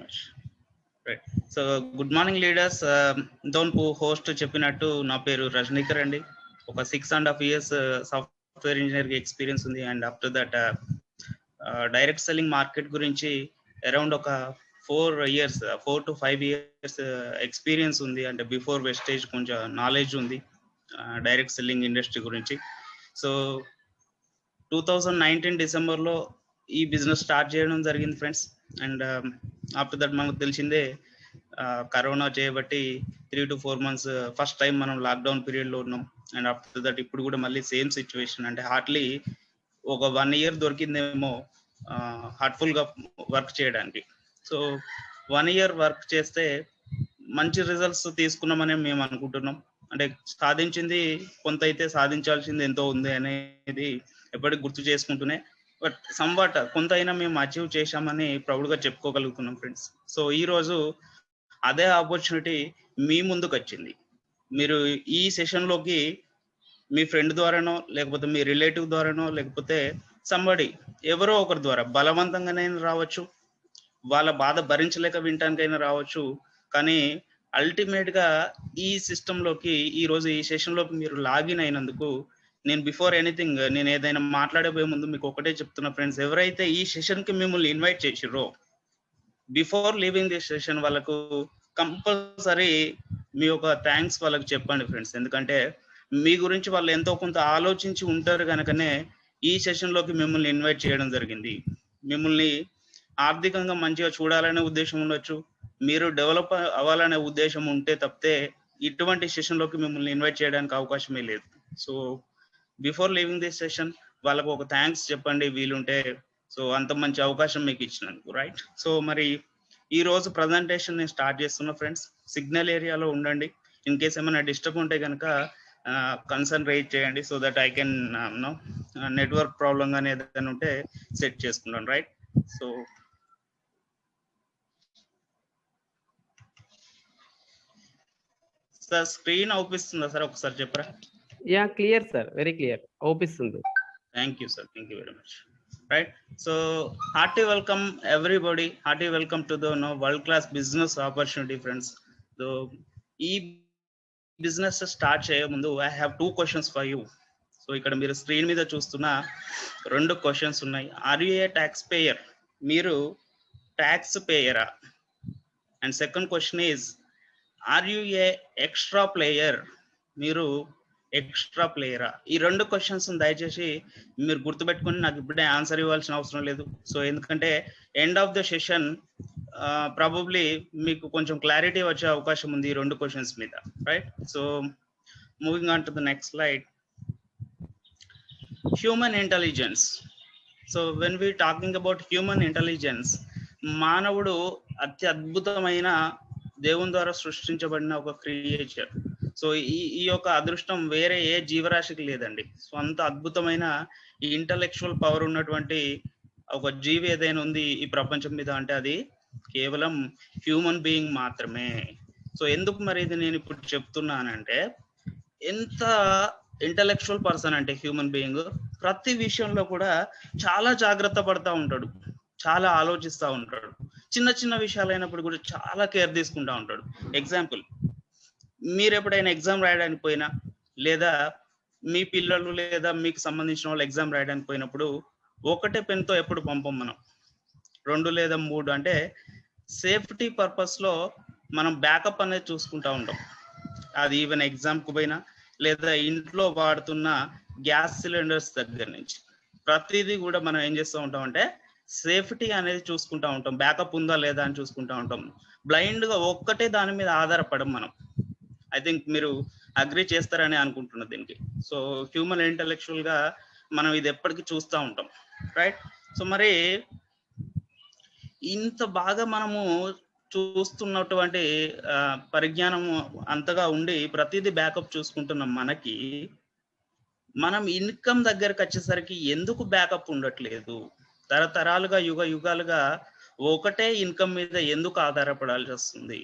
Much. Right. So good morning leaders. ఇంతవరకు host చెప్పినట్టు నా పేరు రజనీకర్ అండి. ఒక 6.5 years సాఫ్ట్వేర్ ఇంజనీర్ ఎక్స్పీరియన్స్ ఉంది. And after that direct selling market గురించి అరౌండ్ ఒక 4 to 5 years ఎక్స్పీరియన్స్ ఉంది. అంటే బిఫోర్ వెస్టేజ్ కొంచెం నాలెడ్జ్ ఉంది డైరెక్ట్ సెల్లింగ్ ఇండస్ట్రీ గురించి. సో 2019 డిసెంబర్లో ఈ బిజినెస్ స్టార్ట్ చేయడం జరిగింది ఫ్రెండ్స్. అండ్ ఆఫ్టర్ దట్ మనకు తెలిసిందే కరోనా చేయబట్టి 3 to 4 months ఫస్ట్ టైం మనం లాక్డౌన్ పీరియడ్లో ఉన్నాం. అండ్ ఆఫ్టర్ దట్ ఇప్పుడు కూడా మళ్ళీ సేమ్ సిచ్యువేషన్. అంటే హార్డ్లీ ఒక 1 year దొరికిందేమో హార్ట్ఫుల్గా వర్క్ చేయడానికి. సో 1 year వర్క్ చేస్తే మంచి రిజల్ట్స్ తీసుకున్నామని మేము అనుకుంటున్నాం. అంటే సాధించింది కొంత అయితే సాధించాల్సింది ఎంతో ఉంది అనేది ఎప్పటికి గుర్తు చేసుకుంటూనే, బట్ సంవాట్ కొంత అయినా మేము అచీవ్ చేశామని ప్రౌడ్గా చెప్పుకోగలుగుతున్నాం ఫ్రెండ్స్. సో ఈరోజు అదే ఆపర్చునిటీ మీ ముందుకు వచ్చింది. మీరు ఈ సెషన్లోకి మీ ఫ్రెండ్ ద్వారానో, లేకపోతే మీ రిలేటివ్ ద్వారానో, లేకపోతే సంబడి ఎవరో ఒకరి ద్వారా బలవంతంగానైనా రావచ్చు, వాళ్ళ బాధ భరించలేక వినటానికైనా రావచ్చు. కానీ అల్టిమేట్గా ఈ సిస్టంలోకి ఈరోజు ఈ సెషన్లోకి మీరు లాగిన్ అయినందుకు నేను బిఫోర్ ఎనీథింగ్ నేను ఏదైనా మాట్లాడబోయే ముందు మీకు ఒకటే చెప్తున్నా ఫ్రెండ్స్, ఎవరైతే ఈ సెషన్కి మిమ్మల్ని ఇన్వైట్ చేసిర్రో బిఫోర్ లీవింగ్ దిస్ సెషన్ వాళ్ళకు కంపల్సరీ మీ యొక్క థ్యాంక్స్ వాళ్ళకి చెప్పండి ఫ్రెండ్స్. ఎందుకంటే మీ గురించి వాళ్ళు ఎంతో కొంత ఆలోచించి ఉంటారు కనుకనే ఈ సెషన్లోకి మిమ్మల్ని ఇన్వైట్ చేయడం జరిగింది. మిమ్మల్ని ఆర్థికంగా మంచిగా చూడాలనే ఉద్దేశం ఉండొచ్చు, మీరు డెవలప్ అవ్వాలనే ఉద్దేశం ఉంటే తప్పితే ఇటువంటి సెషన్లోకి మిమ్మల్ని ఇన్వైట్ చేయడానికి అవకాశమే లేదు. So before leaving this session వాళ్ళకు ఒక థ్యాంక్స్ చెప్పండి వీలుంటే. సో అంత మంచి అవకాశం మీకు ఇచ్చినందుకు. రైట్. సో మరి ఈ రోజు ప్రజెంటేషన్ నేను స్టార్ట్ చేస్తున్నా ఫ్రెండ్స్. సిగ్నల్ ఏరియాలో ఉండండి. ఇన్ కేస్ ఏమైనా డిస్టర్బ్ ఉంటే కనుక కన్సర్న్ రైజ్ చేయండి, so that I can no network problem కానీ ఏదైనా ఉంటే సెట్ చేసుకుంటాను. రైట్. సో సార్ స్క్రీన్ అవుపిస్తుందా సార్? ఒకసారి చెప్పరా? Yeah clear sir, very clear అవుపిస్తుంది. Thank you sir, thank you very much. Right. So hearty welcome everybody, hearty welcome to the world class business opportunity friends. So ఈ business start చేయే ముందు I have 2 questions for you. So ఇక్కడ మీరు screen మీద చూస్తున్న 2 questions ఉన్నాయి. Are you a tax payer? మీరు tax పేయరా? And second question is are you a extra player? మీరు ఎక్స్ట్రా ప్లేయరా? ఈ 2 questions దయచేసి మీరు గుర్తుపెట్టుకుని నాకు ఇప్పుడే ఆన్సర్ ఇవ్వాల్సిన అవసరం లేదు. సో ఎందుకంటే end of the session probably మీకు కొంచెం క్లారిటీ వచ్చే అవకాశం ఉంది ఈ 2 questions మీద. Right. So moving on to the next slide. Human intelligence. So when we talking about human intelligence, మానవుడు అత్యద్భుతమైన దేవుని ద్వారా సృష్టించబడిన ఒక క్రియేచర్. సో ఈ యొక్క అదృష్టం వేరే ఏ జీవరాశికి లేదండి. సో అంత అద్భుతమైన ఈ ఇంటలెక్చువల్ పవర్ ఉన్నటువంటి ఒక జీవి ఏదైనా ఉంది ఈ ప్రపంచం మీద అంటే అది కేవలం హ్యూమన్ బీయింగ్ మాత్రమే. సో ఎందుకు మరి ఇది నేను ఇప్పుడు చెప్తున్నానంటే, ఎంత ఇంటలెక్చువల్ పర్సన్ అంటే హ్యూమన్ బీయింగ్ ప్రతి విషయంలో కూడా చాలా జాగ్రత్త పడతా ఉంటాడు, చాలా ఆలోచిస్తూ ఉంటాడు, చిన్న చిన్న విషయాలు అయినప్పుడు కూడా చాలా కేర్ తీసుకుంటూ ఉంటాడు. ఎగ్జాంపుల్, మీరు ఎప్పుడైనా ఎగ్జామ్ రాయడానికి పోయినా, లేదా మీ పిల్లలు లేదా మీకు సంబంధించిన వాళ్ళు ఎగ్జామ్ రాయడానికి పోయినప్పుడు ఒకటే పెన్తో ఎప్పుడు పంపం మనం, 2 లేదా 3 అంటే సేఫ్టీ పర్పస్లో మనం బ్యాకప్ అనేది చూసుకుంటూ ఉంటాం. అది ఈవెన్ ఎగ్జామ్కి పోయినా లేదా ఇంట్లో వాడుతున్న గ్యాస్ సిలిండర్స్ దగ్గర నుంచి ప్రతిదీ కూడా మనం ఏం చేస్తూ ఉంటాం అంటే సేఫ్టీ అనేది చూసుకుంటూ ఉంటాం, బ్యాకప్ ఉందా లేదా అని చూసుకుంటూ ఉంటాం. బ్లైండ్గా ఒక్కటే దాని మీద ఆధారపడం మనం. ఐ థింక్ మీరు అగ్రీ చేస్తారని అనుకుంటున్నా దీనికి. సో హ్యూమన్ ఇంటెలెక్చువల్గా మనం ఇది ఎప్పటికీ చూస్తూ ఉంటాం. రైట్. సో మరి ఇంత బాగా మనము చూస్తున్నటువంటి పరిజ్ఞానం అంతగా ఉండి ప్రతిదీ బ్యాకప్ చూసుకుంటున్నాం, మనకి మనం ఇన్కమ్ దగ్గరకు వచ్చేసరికి ఎందుకు బ్యాకప్ ఉండట్లేదు? తరతరాలుగా యుగాలుగా ఒకటే ఇన్కమ్ మీద ఎందుకు ఆధారపడాల్సి వస్తుంది?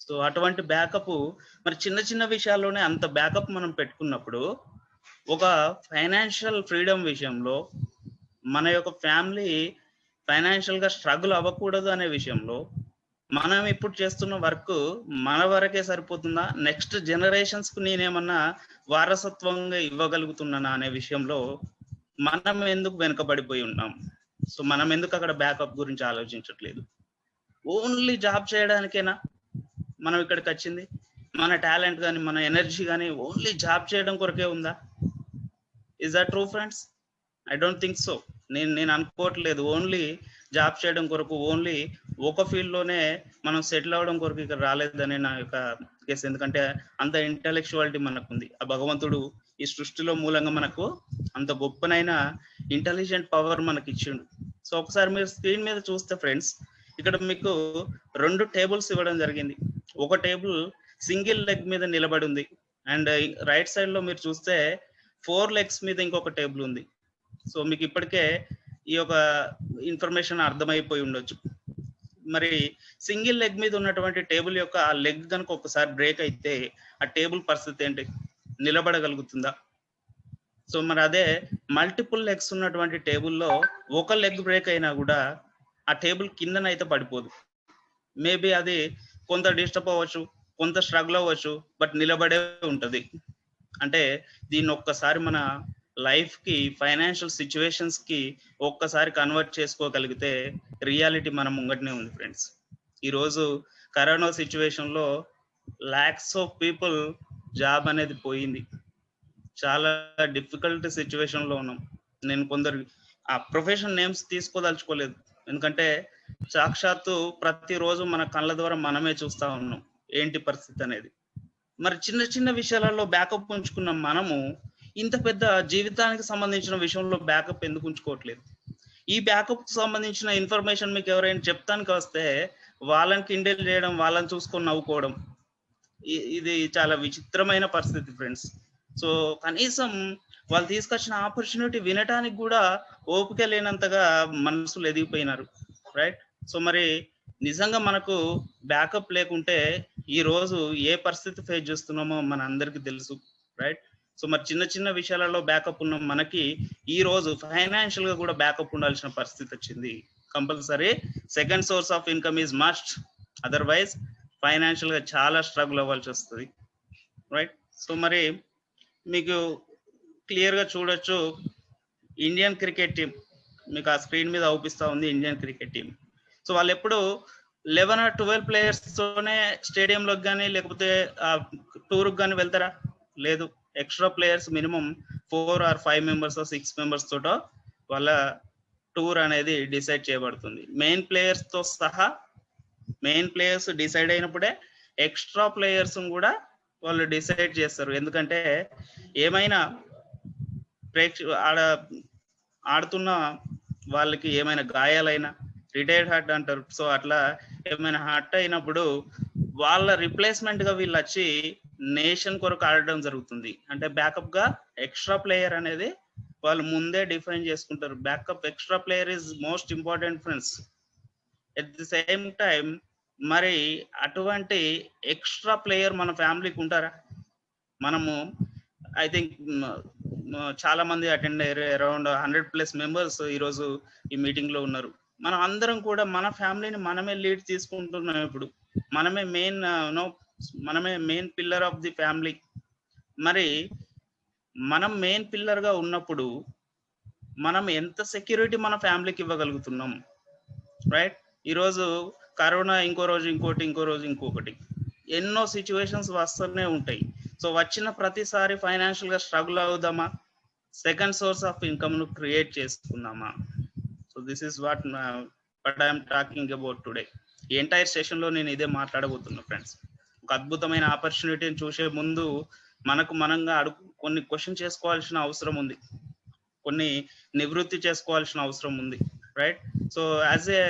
సో అటువంటి బ్యాకప్ మరి చిన్న చిన్న విషయాల్లోనే అంత బ్యాకప్ మనం పెట్టుకున్నప్పుడు ఒక ఫైనాన్షియల్ ఫ్రీడమ్ విషయంలో మన యొక్క ఫ్యామిలీ ఫైనాన్షియల్గా స్ట్రగుల్ అవ్వకూడదు అనే విషయంలో మనం ఇప్పుడు చేస్తున్న వర్క్ మన వరకే సరిపోతుందా? నెక్స్ట్ జనరేషన్స్‌కు నేనేమన్నా వారసత్వంగా ఇవ్వగలుగుతున్నానా అనే విషయంలో మనం ఎందుకు వెనుకబడిపోయి ఉన్నాం? సో, మనం ఎందుకు అక్కడ బ్యాకప్ గురించి ఆలోచించట్లేదు? ఓన్లీ జాబ్ చేయడానికేనా మనం ఇక్కడికొచ్చింది? మన టాలెంట్ గాని, మన ఎనర్జీ గాని ఓన్లీ జాబ్ చేయడం కొరకే ఉందా? Is that true friends? I don't think so. నేను అనుకోవట్లేదు. ఓన్లీ జాబ్ చేయడం కొరకు, ఓన్లీ ఒక ఫీల్డ్‌లోనే మనం సెటిల్ అవ్వడం కొరకు ఇక్కడ రాలేదనే నా యొక్క గెస్. ఎందుకంటే అంత ఇంటలెక్చువాలిటీ మనకుంది. ఆ భగవంతుడు ఈ సృష్టిలో మూలంగా మనకు అంత గొప్పనైన ఇంటెలిజెంట్ పవర్ మనకిచ్చిండు. సో, ఒకసారి మీరు స్క్రీన్ మీద చూస్తే ఫ్రెండ్స్, ఇక్కడ మీకు 2 టేబుల్స్ ఇవ్వడం జరిగింది. ఒక టేబుల్ సింగిల్ లెగ్ మీద నిలబడి ఉంది. అండ్ రైట్ సైడ్‌లో మీరు చూస్తే 4 లెగ్స్ మీద ఇంకొక టేబుల్ ఉంది. సో, మీకు ఇప్పటికే ఈ యొక్క ఇన్ఫర్మేషన్ అర్థమైపోయి ఉండొచ్చు. మరి సింగిల్ లెగ్ మీద ఉన్నటువంటి టేబుల్ యొక్క ఆ లెగ్ గనుక ఒకసారి బ్రేక్ అయితే ఆ టేబుల్ పరిస్థితి ఏంటి? నిలబడగలుగుతుందా? సో, మరి అదే మల్టిపుల్ లెగ్స్ ఉన్నటువంటి టేబుల్‌లో ఒక లెగ్ బ్రేక్ అయినా గూడా ఆ టేబుల్ కిందనైతే పడిపోదు. మేబీ అది కొంత డిస్టర్బ్ అవ్వచ్చు, కొంత స్ట్రగుల్ అవ్వచ్చు, బట్ నిలబడే ఉంటది. అంటే దీన్ని ఒక్కసారి మన లైఫ్‌కి, ఫైనాన్షియల్ సిట్యుయేషన్స్‌కి ఒక్కసారి కన్వర్ట్ చేసుకోగలిగితే రియాలిటీ మన ముంగటనే ఉంది ఫ్రెండ్స్. ఈరోజు కరోనా సిట్యుయేషన్‌లో లాక్స్ ఆఫ్ పీపుల్ జాబ్ అనేది పోయింది. చాలా డిఫికల్ట్ సిట్యుయేషన్‌లో ఉన్నాం. నేను కొందరు ఆ ప్రొఫెషన్ నేమ్స్ తీసుకోదలుచుకోలేదు. ఎందుకంటే సాక్షాత్తు ప్రతిరోజు మన కళ్ళ ద్వారా మనమే చూస్తా ఉన్నాం. ఏంటి పరిస్థితి అనేది. మరి చిన్న చిన్న విషయాలలో బ్యాకప్ ఉంచుకున్న మనము ఇంత పెద్ద జీవితానికి సంబంధించిన విషయంలో బ్యాకప్ ఎందుకు ఉంచుకోవట్లేదు? ఈ బ్యాకప్ సంబంధించిన ఇన్ఫర్మేషన్ మీకు ఎవరైనా చెప్తానికి వస్తే వాళ్ళని కిండల్ చేయడం, వాళ్ళని చూసుకొని నవ్వుకోవడం. ఇది చాలా విచిత్రమైన పరిస్థితి ఫ్రెండ్స్. సో, కనీసం వాళ్ళు తీసుకొచ్చిన ఆపర్చునిటీ వినటానికి కూడా ఓపిక లేనంతగా మనసులు ఎదిగిపోయినారు. రైట్? సో, మరి నిజంగా మనకు బ్యాకప్ లేకుంటే ఈ రోజు ఏ పరిస్థితి ఫేస్ చేస్తున్నామో మనందరికీ తెలుసు. రైట్? సో, మరి చిన్న చిన్న విషయాలలో బ్యాకప్ ఉన్న మనకి ఈ రోజు ఫైనాన్షియల్‌గా కూడా బ్యాకప్ ఉండాల్సిన పరిస్థితి వచ్చింది. Compulsory second source of income is must. Otherwise ఫైనాన్షియల్‌గా చాలా స్ట్రగుల్ అవ్వాల్సి వస్తది. రైట్? సో, మరి మీకు క్లియర్‌గా చూడొచ్చు ఇండియన్ క్రికెట్ టీమ్. మీకు ఆ స్క్రీన్ మీద అవుపిస్తా ఉంది ఇండియన్ క్రికెట్ టీమ్. సో, వాళ్ళెప్పుడు 11 ఆర్ 12 ప్లేయర్స్‌తోనే స్టేడియంలోకి గాని, లేకపోతే టూర్‌కి గాని వెళ్తారా? లేదు. Extra players minimum 4 or 5 members, 6 members తోటో వాళ్ళ టూర్ అనేది డిసైడ్ చేయబడుతుంది. మెయిన్ ప్లేయర్స్‌తో సహా మెయిన్ ప్లేయర్స్ డిసైడ్ అయినప్పుడే ఎక్స్‌ట్రా ప్లేయర్స్‌ని కూడా వాళ్ళు డిసైడ్ చేస్తారు. ఎందుకంటే ఏమైనా ఆడుతున్న వాళ్ళకి ఏమైనా గాయాలైనా రిటైర్డ్ హర్ట్ అంటారు. సో, అట్లా ఏమైనా హర్ట్ అయినప్పుడు వాళ్ళ రిప్లేస్మెంట్ గా వీళ్ళు వచ్చి నేషన్ కొరకు ఆడడం జరుగుతుంది. అంటే బ్యాకప్ గా ఎక్స్ట్రా ప్లేయర్ అనేది వాళ్ళు ముందే డిఫైన్ చేసుకుంటారు. Backup extra player is most important friends. At the same time మరి అటువంటి ఎక్స్ట్రా ప్లేయర్ మన ఫ్యామిలీకి ఉంటారా? మనము ఐ థింక్ చాలా మంది అటెండ్ అయ్యారు. అరౌండ్ 100+ మెంబర్స్ ఈరోజు ఈ మీటింగ్ లో ఉన్నారు. మనం అందరం కూడా మన ఫ్యామిలీని మనమే లీడ్ తీసుకుంటున్నాం ఇప్పుడు. మనమే main pillar of the family. మరి మనం మెయిన్ పిల్లర్ గా ఉన్నప్పుడు మనం ఎంత సెక్యూరిటీ మన ఫ్యామిలీకి ఇవ్వగలుగుతున్నాం? రైట్? ఈరోజు కరోనా, ఇంకో రోజు ఇంకోటి, ఇంకో రోజు ఇంకొకటి, ఎన్నో సిచ్యువేషన్స్ వస్తూనే ఉంటాయి. సో, వచ్చిన ప్రతిసారి ఫైనాన్షియల్ గా స్ట్రగుల్ అవుదామా? సెకండ్ సోర్స్ ఆఫ్ ఇన్కమ్ ను క్రియేట్ చేసుకుందామా? So, this is what I'm talking about today. ఈ ఎంటైర్ సెషన్ లో నేను ఇదే మాట్లాడబోతున్నా ఫ్రెండ్స్. ఒక అద్భుతమైన ఆపర్చునిటీని చూసే ముందు మనకు మనంగా కొన్ని క్వశ్చన్ చేసుకోవాల్సిన అవసరం ఉంది. కొన్ని నివృత్తి చేసుకోవాల్సిన అవసరం ఉంది. రైట్? సో, యాజ్ ఏ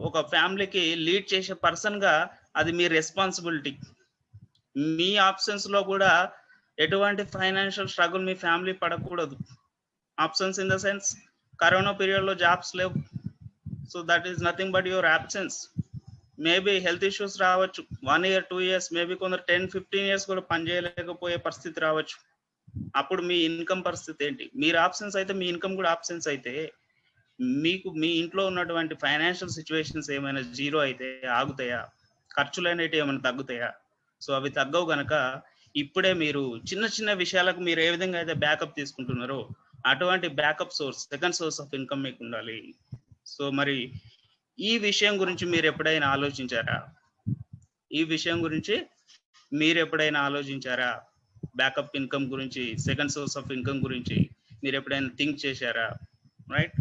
ఒక ఫ్యామిలీకి లీడ్ చేసే పర్సన్ గా అది మీ రెస్పాన్సిబిలిటీ. మీ ఆప్షన్స్ లో కూడా ఎటువంటి ఫైనాన్షియల్ స్ట్రగుల్ మీ ఫ్యామిలీ పడకూడదు. Options in the sense corona period లో జాబ్స్ లేవు. So, that is nothing but your absence. Maybe health issues రావచ్చు. 1 year 2 years, మేబీ కొందరు 10-15 years కూడా పనిచేయలేకపోయే పరిస్థితి రావచ్చు. అప్పుడు మీ ఇన్కమ్ పరిస్థితి ఏంటి? మీరు ఆప్షన్స్ అయితే మీ ఇన్కమ్ కూడా ఆప్షన్స్ అయితే మీకు మీ ఇంట్లో ఉన్నటువంటి ఫైనాన్షియల్ సిచ్యువేషన్స్ ఏమైనా జీరో అయితే ఆగుతాయా? ఖర్చులు అనేటివి ఏమైనా తగ్గుతాయా? సో అవి తగ్గవు గనక ఇప్పుడే మీరు చిన్న చిన్న విషయాలకు మీరు ఏ విధంగా అయితే బ్యాకప్ తీసుకుంటున్నారో అటువంటి backup source, second source of income మీకు ఉండాలి. సో మరి ఈ విషయం గురించి మీరు ఎప్పుడైనా ఆలోచించారా? ఈ విషయం గురించి మీరు ఎప్పుడైనా ఆలోచించారా? బ్యాకప్ ఇన్కమ్ గురించి, సెకండ్ సోర్స్ ఆఫ్ ఇన్కమ్ గురించి మీరు ఎప్పుడైనా థింక్ చేశారా? Right.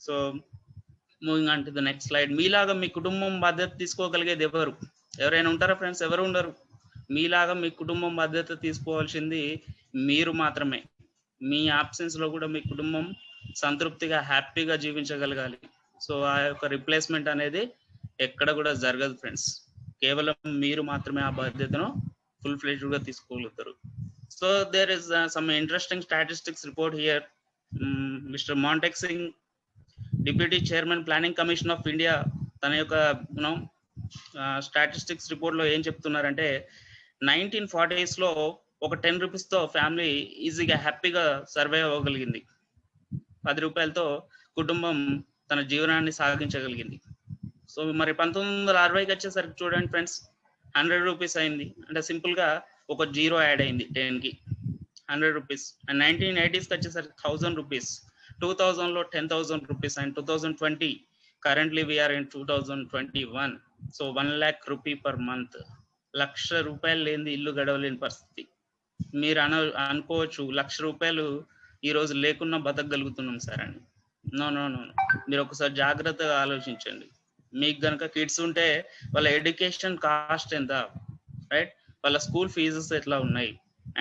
So moving on to the next slide. మీలాగా మీ కుటుంబం బాధ్యత తీసుకోగలిగేది ఎవరు? ఎవరైనా ఉంటారా ఫ్రెండ్స్? ఎవరు ఉండరు. మీలాగా మీ కుటుంబం బాధ్యత తీసుకోవాల్సింది మీరు మాత్రమే. మీ ఆబ్సెన్స్ లో కూడా మీ కుటుంబం సంతృప్తిగా హ్యాపీగా జీవించగలగాలి. సో ఆ యొక్క రిప్లేస్మెంట్ అనేది ఎక్కడ కూడా జరగదు ఫ్రెండ్స్. కేవలం మీరు మాత్రమే ఆ బాధ్యతను ఫుల్ ఫ్లెడ్జ్డ్ గా తీసుకోగలుగుతారు. So there is some interesting statistics report here. Mister Montek Singh, deputy chairman planning commission of India, తన యొక్క స్టాటిస్టిక్స్ రిపోర్ట్ లో ఏం చెప్తున్నారంటే 1940s లో ఒక 10 రూపీస్ తో ఫ్యామిలీ ఈజీగా హ్యాపీగా సర్వైవ్ అవ్వగలిగింది. 10 రూపాయలతో కుటుంబం తన జీవనాన్ని సాగించగలిగింది. సో మరి 1960కి వచ్చేసరికి చూడండి ఫ్రెండ్స్, 100 రూపీస్ అయింది. అంటే సింపుల్ గా ఒక జీరో యాడ్ అయింది 10 కి, 100 రూపీస్. అండ్ 1980s వచ్చేసరికి 1000 రూపీస్, 2000 లో 10,000 rupees, and 2020 currently we are in 2021. So 1 lakh rupee per month. 1,00,000 రూపాయలు లేని ఇల్లు గడవలేని పరిస్థితి. మీరు అనుకోవచ్చు 1,00,000 రూపాయలు ఈ రోజు లేకున్నా బతకగలుగుతున్నాం సార్ అని. నో నో నో, మీరు ఒకసారి జాగ్రత్తగా ఆలోచించండి. మీకు గనక కిడ్స్ ఉంటే వాళ్ళ ఎడ్యుకేషన్ కాస్ట్ ఎంత, రైట్? వాళ్ళ స్కూల్ ఫీజెస్ ఎట్లా ఉన్నాయి,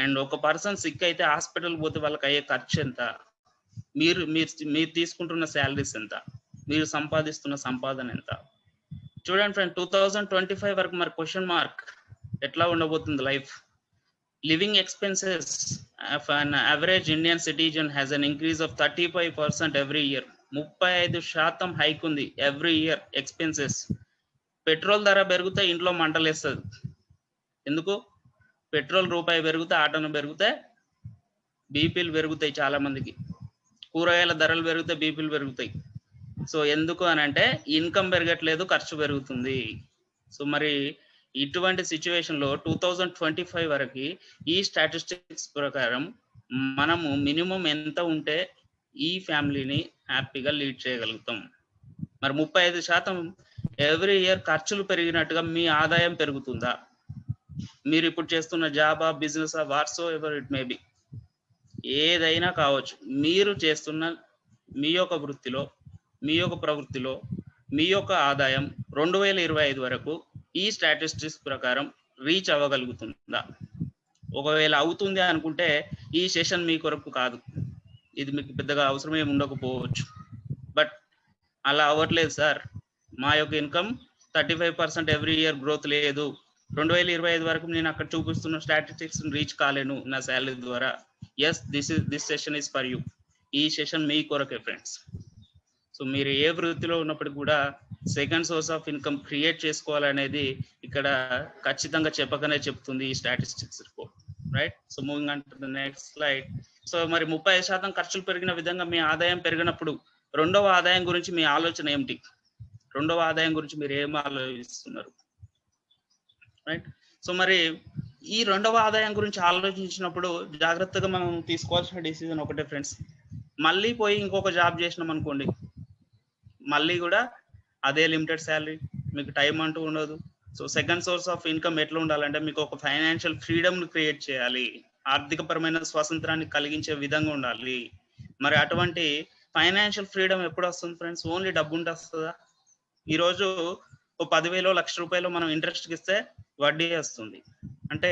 అండ్ ఒక పర్సన్ సిక్ అయితే హాస్పిటల్ పోతే వాళ్ళకి అయ్యే ఖర్చు ఎంత, మీరు మీరు మీరు తీసుకుంటున్న శాలరీస్ ఎంత, మీరు సంపాదిస్తున్న సంపాదన ఎంత. చూడండి ఫ్రెండ్, 2025 వరకు మరి క్వశ్చన్ మార్క్ ఎట్లా ఉండబోతుంది life. Living expenses of an average Indian citizen has an increase of 35% every year. 35% hike ఉంది ఎవ్రీ ఇయర్ ఎక్స్పెన్సెస్. పెట్రోల్ ధర పెరిగితే ఇంట్లో మంటలేస్తుంది. ఎందుకు? పెట్రోల్ రూపాయి పెరిగితే ఆటోను పెరిగితే బీపీలు పెరుగుతాయి చాలా మందికి. కూరగాయల ధరలు పెరిగితే బీపీలు పెరుగుతాయి. సో ఎందుకు అని అంటే ఇన్కమ్ పెరగట్లేదు, ఖర్చు పెరుగుతుంది. సో మరి ఇటువంటి సిచ్యువేషన్ లో 2025 వరకు ఈ స్టాటిస్టిక్స్ ప్రకారం మనము మినిమం ఎంత ఉంటే ఈ ఫ్యామిలీని హ్యాపీగా లీడ్ చేయగలుగుతాం. మరి 35% ఎవ్రీ ఇయర్ ఖర్చులు పెరిగినట్టుగా మీ ఆదాయం పెరుగుతుందా? మీరు ఇప్పుడు చేస్తున్న జాబా, business, whatsoever it may be, ఏదైనా కావచ్చు, మీరు చేస్తున్న మీ యొక్క వృత్తిలో, మీ యొక్క ప్రవృత్తిలో మీ యొక్క ఆదాయం 2025 వరకు ఈ స్టాటిస్టిక్స్ ప్రకారం రీచ్ అవ్వగలుగుతుందా? ఒకవేళ అవుతుంది అనుకుంటే ఈ సెషన్ మీ కొరకు కాదు, ఇది మీకు పెద్దగా అవసరమే ఉండకపోవచ్చు. బట్ అలా అవ్వట్లేదు సార్, మా యొక్క ఇన్కమ్ 35% ఎవ్రీ ఇయర్ గ్రోత్ లేదు, 2025 వరకు నేను అక్కడ చూపిస్తున్న స్టాటిస్టిక్స్ రీచ్ కాలేను నా శాలరీ ద్వారా. Yes, this session is for you. ఈ సెషన్ మీ కొరకే ఫ్రెండ్స్. సో మీరు ఏ వృత్తిలో ఉన్నప్పటికీ కూడా second source of income create చేసుకోవాలనేది ఇక్కడ ఖచ్చితంగా చెప్పకనే చెప్తుంది ఈ statistics report, right? So moving on to the next slide. So మరి 30% ఖర్చులు పెరిగిన విధంగా మీ ఆదాయం పెరిగినప్పుడు రెండవ ఆదాయం గురించి మీ ఆలోచన ఏమిటి? రెండవ ఆదాయం గురించి మీరు ఏం ఆలోచిస్తున్నారు, రైట్? సో మరి ఈ రెండవ ఆదాయం గురించి ఆలోచించినప్పుడు జాగ్రత్తగా మనం తీసుకోవాల్సిన డిసిజన్ ఒకటే ఫ్రెండ్స్. మళ్ళీ పోయి ఇంకొక జాబ్ చేసినాం అనుకోండి, మళ్ళీ కూడా అదే లిమిటెడ్ శాలరీ, మీకు టైం అంటూ ఉండదు. So second source of income ఎట్లా ఉండాలంటే మీకు ఒక ఫైనాన్షియల్ ఫ్రీడమ్ క్రియేట్ చేయాలి, ఆర్థికపరమైన స్వాతంత్రాన్ని కలిగించే విధంగా ఉండాలి. మరి అటువంటి ఫైనాన్షియల్ ఫ్రీడమ్ ఎప్పుడు వస్తుంది ఫ్రెండ్స్? ఓన్లీ డబ్బు ఉంటే వస్తుందా? ఈరోజు ఓ 10,000 1,00,000 మనం ఇంట్రెస్ట్ ఇస్తే వడ్డీ వస్తుంది, అంటే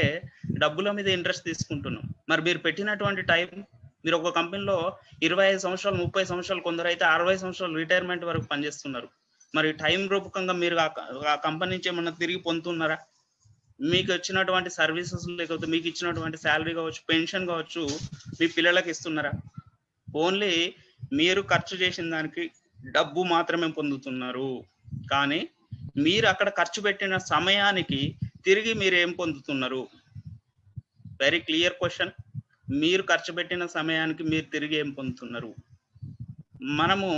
డబ్బుల మీద ఇంట్రెస్ట్ తీసుకుంటున్నాం. మరి మీరు పెట్టినటువంటి టైం, మీరు ఒక కంపెనీలో 25 సంవత్సరాలు 30 సంవత్సరాలు, కొందరు అయితే 60 సంవత్సరాలు రిటైర్మెంట్ వరకు పనిచేస్తున్నారు. మరి టైం రూపకంగా మీరు ఆ కంపెనీ నుంచి ఏమన్నా తిరిగి పొందుతున్నారా? మీకు వచ్చినటువంటి సర్వీసెస్, లేకపోతే మీకు ఇచ్చినటువంటి శాలరీ కావచ్చు, పెన్షన్ కావచ్చు, మీ పిల్లలకి ఇస్తున్నారా? ఓన్లీ మీరు ఖర్చు చేసిన దానికి డబ్బు మాత్రమే పొందుతున్నారు, కానీ మీరు అక్కడ ఖర్చు పెట్టిన సమయానికి తిరిగి మీరు ఏం పొందుతున్నారు? Very clear question. మీరు ఖర్చు పెట్టిన సమయానికి మీరు తిరిగి ఏం పొందుతున్నారు? మనము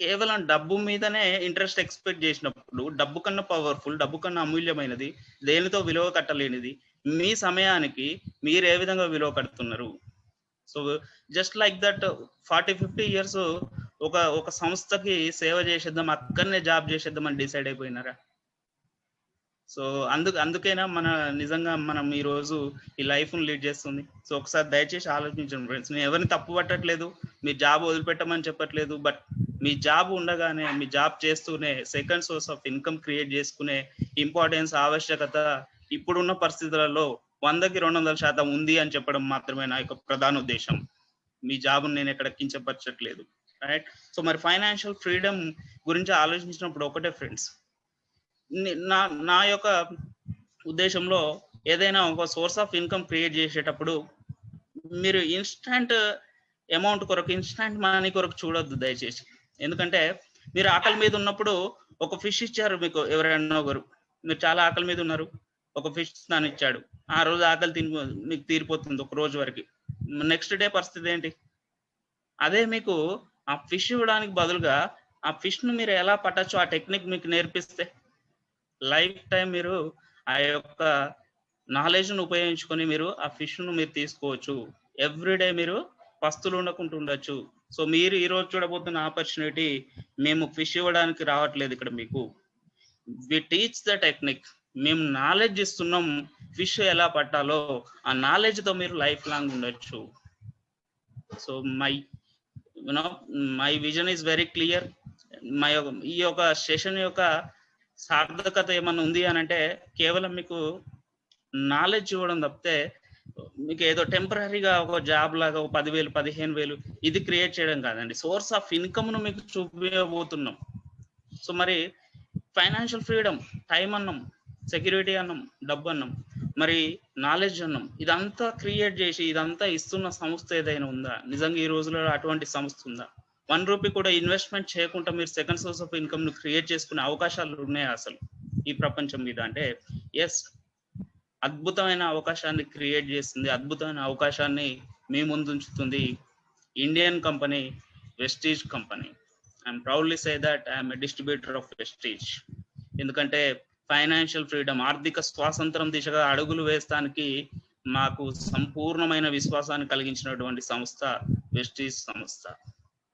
కేవలం డబ్బు మీదనే ఇంట్రెస్ట్ ఎక్స్పెక్ట్ చేసినప్పుడు, డబ్బు కన్నా పవర్ఫుల్, డబ్బు కన్నా అమూల్యమైనది, దేనితో విలువ కట్టలేనిది, మీ సమయానికి మీరు ఏ విధంగా విలువ కడుతున్నారు? So just like that 40-50 years ఒక సంస్థకి సేవ చేసేద్దాం, అక్కడనే జాబ్ చేసేద్దాం అని డిసైడ్ అయిపోయినారా? సో అందుకేనా నిజంగా మనం ఈ రోజు ఈ లైఫ్ లీడ్ చేస్తుంది. సో ఒకసారి దయచేసి ఆలోచించండి ఫ్రెండ్స్. నేను ఎవరిని తప్పు పట్టట్లేదు, మీ జాబ్ వదిలిపెట్టమని చెప్పట్లేదు. బట్ మీ జాబ్ ఉండగానే, మీ జాబ్ చేస్తూనే second source of income create చేసుకునే ఇంపార్టెన్స్, ఆవశ్యకత ఇప్పుడున్న పరిస్థితులలో 100కి 200% ఉంది అని చెప్పడం మాత్రమే నా యొక్క ప్రధాన ఉద్దేశం. మీ జాబ్ నేను ఎక్కడ కించపరచట్లేదు, రైట్? సో మరి ఫైనాన్షియల్ ఫ్రీడమ్ గురించి ఆలోచించినప్పుడు ఒకటే ఫ్రెండ్స్, నా నా యొక్క ఉద్దేశంలో ఏదైనా ఒక సోర్స్ ఆఫ్ ఇన్కమ్ క్రియేట్ చేసేటప్పుడు మీరు ఇన్స్టంట్ అమౌంట్ కొరకు, ఇన్స్టంట్ మనీ కొరకు చూడొద్దు దయచేసి. ఎందుకంటే మీరు ఆకలి మీద ఉన్నప్పుడు ఒక ఫిష్ ఇచ్చారు మీకు ఎవరైనా ఒకరు, మీరు చాలా ఆకలి మీద ఉన్నారు, ఒక ఫిష్ దాన్ని ఇచ్చాడు, ఆ రోజు ఆకలి మీకు తీరిపోతుంది ఒక రోజు వరకు. నెక్స్ట్ డే పరిస్థితి ఏంటి? అదే మీకు ఆ ఫిష్ ఇవ్వడానికి బదులుగా ఆ ఫిష్ ను మీరు ఎలా పట్టచ్చో ఆ టెక్నిక్ మీకు నేర్పిస్తే లైఫ్ టైం మీరు ఆ యొక్క నాలెడ్జ్ ను ఉపయోగించుకొని మీరు ఆ ఫిష్ ను మీరు తీసుకోవచ్చు. ఎవ్రీడే మీరు పస్తులు ఉండకుండా ఉండొచ్చు. సో మీరు ఈ రోజు చూడబోతున్న ఆపర్చునిటీ, మేము ఫిష్ ఇవ్వడానికి రావట్లేదు ఇక్కడ మీకు, వి టీచ్ ద టెక్నిక్. మేము నాలెడ్జ్ ఇస్తున్నాం, ఫిష్ ఎలా పట్టాలో ఆ నాలెడ్జ్ తో మీరు లైఫ్ లాంగ్ ఉండొచ్చు. So my vision is very clear. ఈ యొక్క సెషన్ యొక్క సార్థకత ఏమన్నా ఉంది అని అంటే కేవలం మీకు నాలెడ్జ్ ఇవ్వడం తప్పితే, మీకు ఏదో టెంపరీగా ఒక జాబ్ లాగా 10,000 15,000 ఇది క్రియేట్ చేయడం కాదండి. సోర్స్ ఆఫ్ ఇన్కమ్ ను మీకు చూపించబోతున్నాం. సో మరి ఫైనాన్షియల్ ఫ్రీడమ్, టైం అన్నాం, సెక్యూరిటీ అన్నాం, డబ్బు అన్నాం, మరి నాలెడ్జ్ అన్నాం, ఇదంతా క్రియేట్ చేసి ఇదంతా ఇస్తున్న సంస్థ ఏదైనా ఉందా? నిజంగా ఈ రోజుల్లో అటువంటి సంస్థ ఉందా? 1 రూపీ కూడా ఇన్వెస్ట్మెంట్ చేయకుండా మీరు సెకండ్ సోర్స్ ఆఫ్ ఇన్కమ్ ను క్రియేట్ చేసుకునే అవకాశాలు ఉన్నాయా అసలు ఈ ప్రపంచం మీద అంటే? ఎస్, అద్భుతమైన అవకాశాన్ని క్రియేట్ చేస్తుంది, అద్భుతమైన అవకాశాన్ని మీ ముందు ఉంచుతుంది Indian company Vestige company. I'm proudly say that I'm a distributor of Vestige. ఎందుకంటే ఫైనాన్షియల్ ఫ్రీడమ్, ఆర్థిక స్వాతంత్రం దిశగా అడుగులు వేస్తానికి మాకు సంపూర్ణమైన విశ్వాసాన్ని కలిగించినటువంటి సంస్థ వెస్టీజ్ సంస్థ,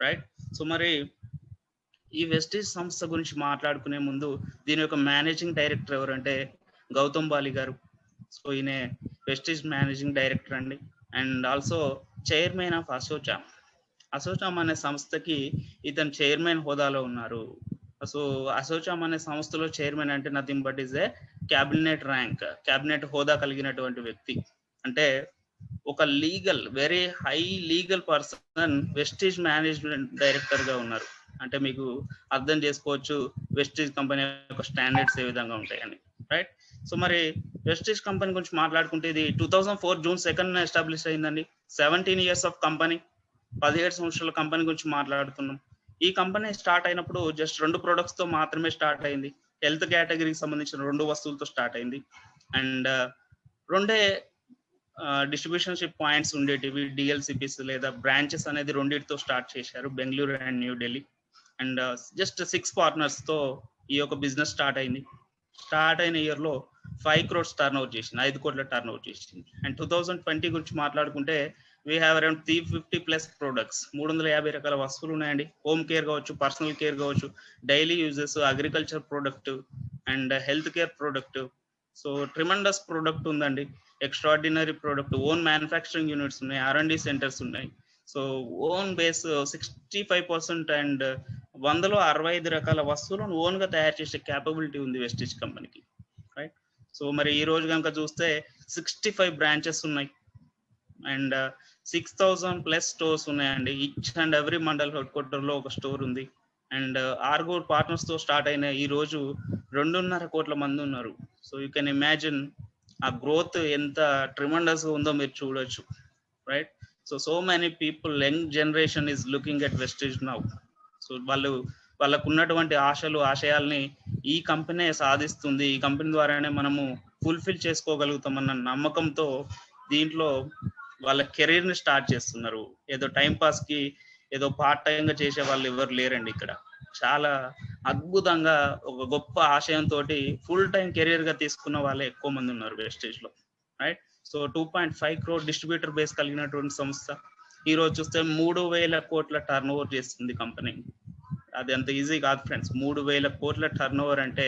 రైట్? సో మరి ఈ వెస్టీజ్ సంస్థ గురించి మాట్లాడుకునే ముందు దీని యొక్క మేనేజింగ్ డైరెక్టర్ ఎవరంటే గౌతమ్ బాలి గారు. సో ఈయన వెస్టీజ్ మేనేజింగ్ డైరెక్టర్ అండి, and also chairman of ASSOCHAM. ASSOCHAM అనే సంస్థకి ఇతను చైర్మన్ హోదాలో ఉన్నారు. సో అసోచామ్ అనే సంస్థలో చైర్మన్ అంటే nothing but is a cabinet rank, cabinet హోదా కలిగినటువంటి వ్యక్తి. అంటే ఒక legal, very high legal person Vestige management director గా ఉన్నారు. అంటే మీకు అర్థం చేసుకోవచ్చు వెస్టీజ్ కంపెనీ యొక్క స్టాండర్డ్స్ ఏ విధంగా ఉంటాయని, రైట్? సో మరి వెస్టీజ్ కంపెనీ గురించి మాట్లాడుకుంటే ఇది 2004 జూన్ 2 ఎస్టాబ్లిష్ అయిందండి. 17 ఇయర్స్ ఆఫ్ కంపెనీ, 17 సంవత్సరాల కంపెనీ గురించి మాట్లాడుతున్నాం. ఈ కంపెనీ స్టార్ట్ అయినప్పుడు జస్ట్ 2 ప్రొడక్ట్స్ తో మాత్రమే స్టార్ట్ అయింది. హెల్త్ కేటగిరీకి సంబంధించిన 2 వస్తువులతో స్టార్ట్ అయింది, అండ్ 2 డిస్ట్రిబ్యూషన్షిప్ పాయింట్స్ ఉండేటివి, డిఎల్సిపిస్ లేదా బ్రాంచెస్ అనేది 2తో స్టార్ట్ చేశారు, Bengaluru and New Delhi. And just 6 partners తో ఈ యొక్క బిజినెస్ స్టార్ట్ అయింది. స్టార్ట్ అయిన ఇయర్ లో 5 crores టర్న్ అవుట్ చేసింది, 5 కోట్ల టర్న్ అవుట్ చేసింది. అండ్ 2020 గురించి మాట్లాడుకుంటే వీ హ్యావ్ అరౌండ్ 350+ ప్రొడక్ట్స్, 350 రకాల వస్తువులు ఉన్నాయండి. హోమ్ కేర్ కావచ్చు, పర్సనల్ కేర్ కావచ్చు, daily uses, agriculture product and health care product. So tremendous product ఉందండి, extraordinary product, own manufacturing units ఉన్నాయి, R&D సెంటర్స్ ఉన్నాయి. సో ఓన్ బేస్ 65% అండ్ 165 రకాల వస్తువులను ఓన్ గా తయారు చేసే క్యాపబిలిటీ ఉంది వెస్టీజ్ కంపెనీకి, రైట్? సో మరి ఈ రోజు కనుక చూస్తే 65 బ్రాంచెస్ ఉన్నాయి అండ్ 6,000+ స్టోర్స్ ఉన్నాయండి. Each and every mandal head quarter లో ఒక స్టోర్ ఉంది. అండ్ 6 పార్ట్నర్స్ తో స్టార్ట్ అయిన ఈ రోజు 2.5 కోట్ల మంది ఉన్నారు. సో యూ కెన్ ఇమాజిన్ ఆ గ్రోత్ ఎంత ట్రిమండస్ ఉందో మీరు చూడొచ్చు, right? So many people, young generation is looking at Vestige now. So వాళ్ళకు ఉన్నటువంటి ఆశలు, ఆశయాల్ని ఈ కంపెనీ సాధిస్తుంది, ఈ కంపెనీ ద్వారానే మనము ఫుల్ఫిల్ చేసుకోగలుగుతామన్న నమ్మకంతో దీంట్లో వాళ్ళ కెరీర్ ని స్టార్ట్ చేస్తున్నారు. ఏదో టైం పాస్ కి, ఏదో పార్ట్ టైం గా చేసే వాళ్ళు ఎవరు లేరండి ఇక్కడ. చాలా అద్భుతంగా ఒక గొప్ప ఆశయంతో ఫుల్ టైం కెరియర్ గా తీసుకున్న వాళ్ళే ఎక్కువ మంది ఉన్నారు వెస్టేజ్ లో, right. So 2.5 crore distributor base కలిగినటువంటి సంస్థ. ఈ రోజు చూస్తే 3,000 కోట్ల టర్న్ ఓవర్ చేస్తుంది కంపెనీ. అది అంత ఈజీ కాదు ఫ్రెండ్స్. 3,000 కోట్ల టర్న్ ఓవర్ అంటే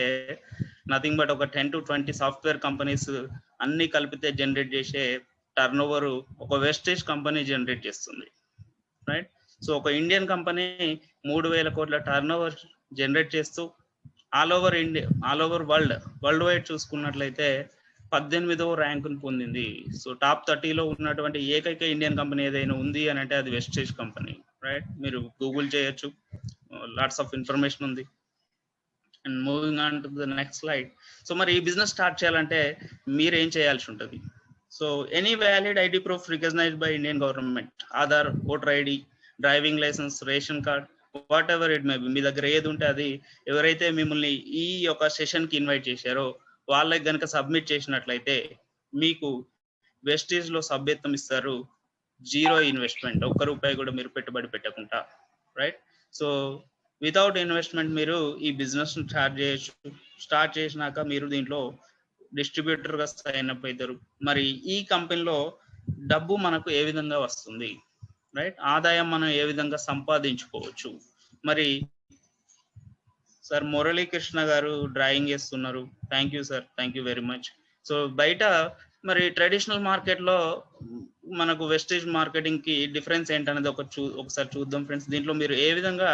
నథింగ్ బట్ ఒక 10 to 20 సాఫ్ట్వేర్ కంపెనీస్ అన్ని కలిపితే జనరేట్ చేసే టర్న్ ఓవర్ ఒక వెస్టేజ్ కంపెనీ జనరేట్ చేస్తుంది, రైట్. సో ఒక ఇండియన్ కంపెనీ 3,000 కోట్ల టర్న్ ఓవర్ జనరేట్ చేస్తూ all over India, all over world wide చూసుకున్నట్లయితే 18వ ర్యాంకును పొందింది. సో టాప్ 30లో ఉన్నటువంటి ఏకైక ఇండియన్ కంపెనీ ఏదైనా ఉంది అని అంటే అది వెస్టేజ్ కంపెనీ, రైట్. మీరు గూగుల్ చేయొచ్చు, లాట్స్ ఆఫ్ ఇన్ఫర్మేషన్ ఉంది. And moving on to the next slide. So మరి ఈ బిజినెస్ స్టార్ట్ చేయాలంటే మీరు ఏం చేయాల్సి ఉంటుంది? So any valid ID proof recognised by Indian government, Aadhaar, voter ID, driving licence, ration card, whatever it may be, మీ దగ్గర ఏది ఉంటే అది ఎవరైతే మిమ్మల్ని ఈ యొక్క సెషన్ కి ఇన్వైట్ చేశారో వాళ్ళకి గనక సబ్మిట్ చేసినట్లయితే మీకు వెస్టేజ్ లో సభ్యత్వం ఇస్తారు. 0 ఇన్వెస్ట్మెంట్, ₹1 కూడా మీరు పెట్టుబడి పెట్టకుండా, రైట్. సో వితౌట్ ఇన్వెస్ట్మెంట్ మీరు ఈ బిజినెస్ స్టార్ట్ చేయొచ్చు. స్టార్ట్ చేసినాక మీరు దీంట్లో డిస్ట్రిబ్యూటర్ గా సైన్ అప్ అవుతారు. మరి ఈ కంపెనీలో డబ్బు మనకు ఏ విధంగా వస్తుంది, రైట్, ఆదాయం మనం ఏ విధంగా సంపాదించుకోవచ్చు? మరి సార్ మురళీకృష్ణ గారు డ్రాయింగ్ చేస్తున్నారు. Thank you sir, thank you very much. So బయట మరి ట్రెడిషనల్ మార్కెట్ లో మనకు వెస్టేజ్ మార్కెటింగ్ కి డిఫరెన్స్ ఏంటనేది ఒకసారి చూద్దాం ఫ్రెండ్స్. దీంట్లో మీరు ఏ విధంగా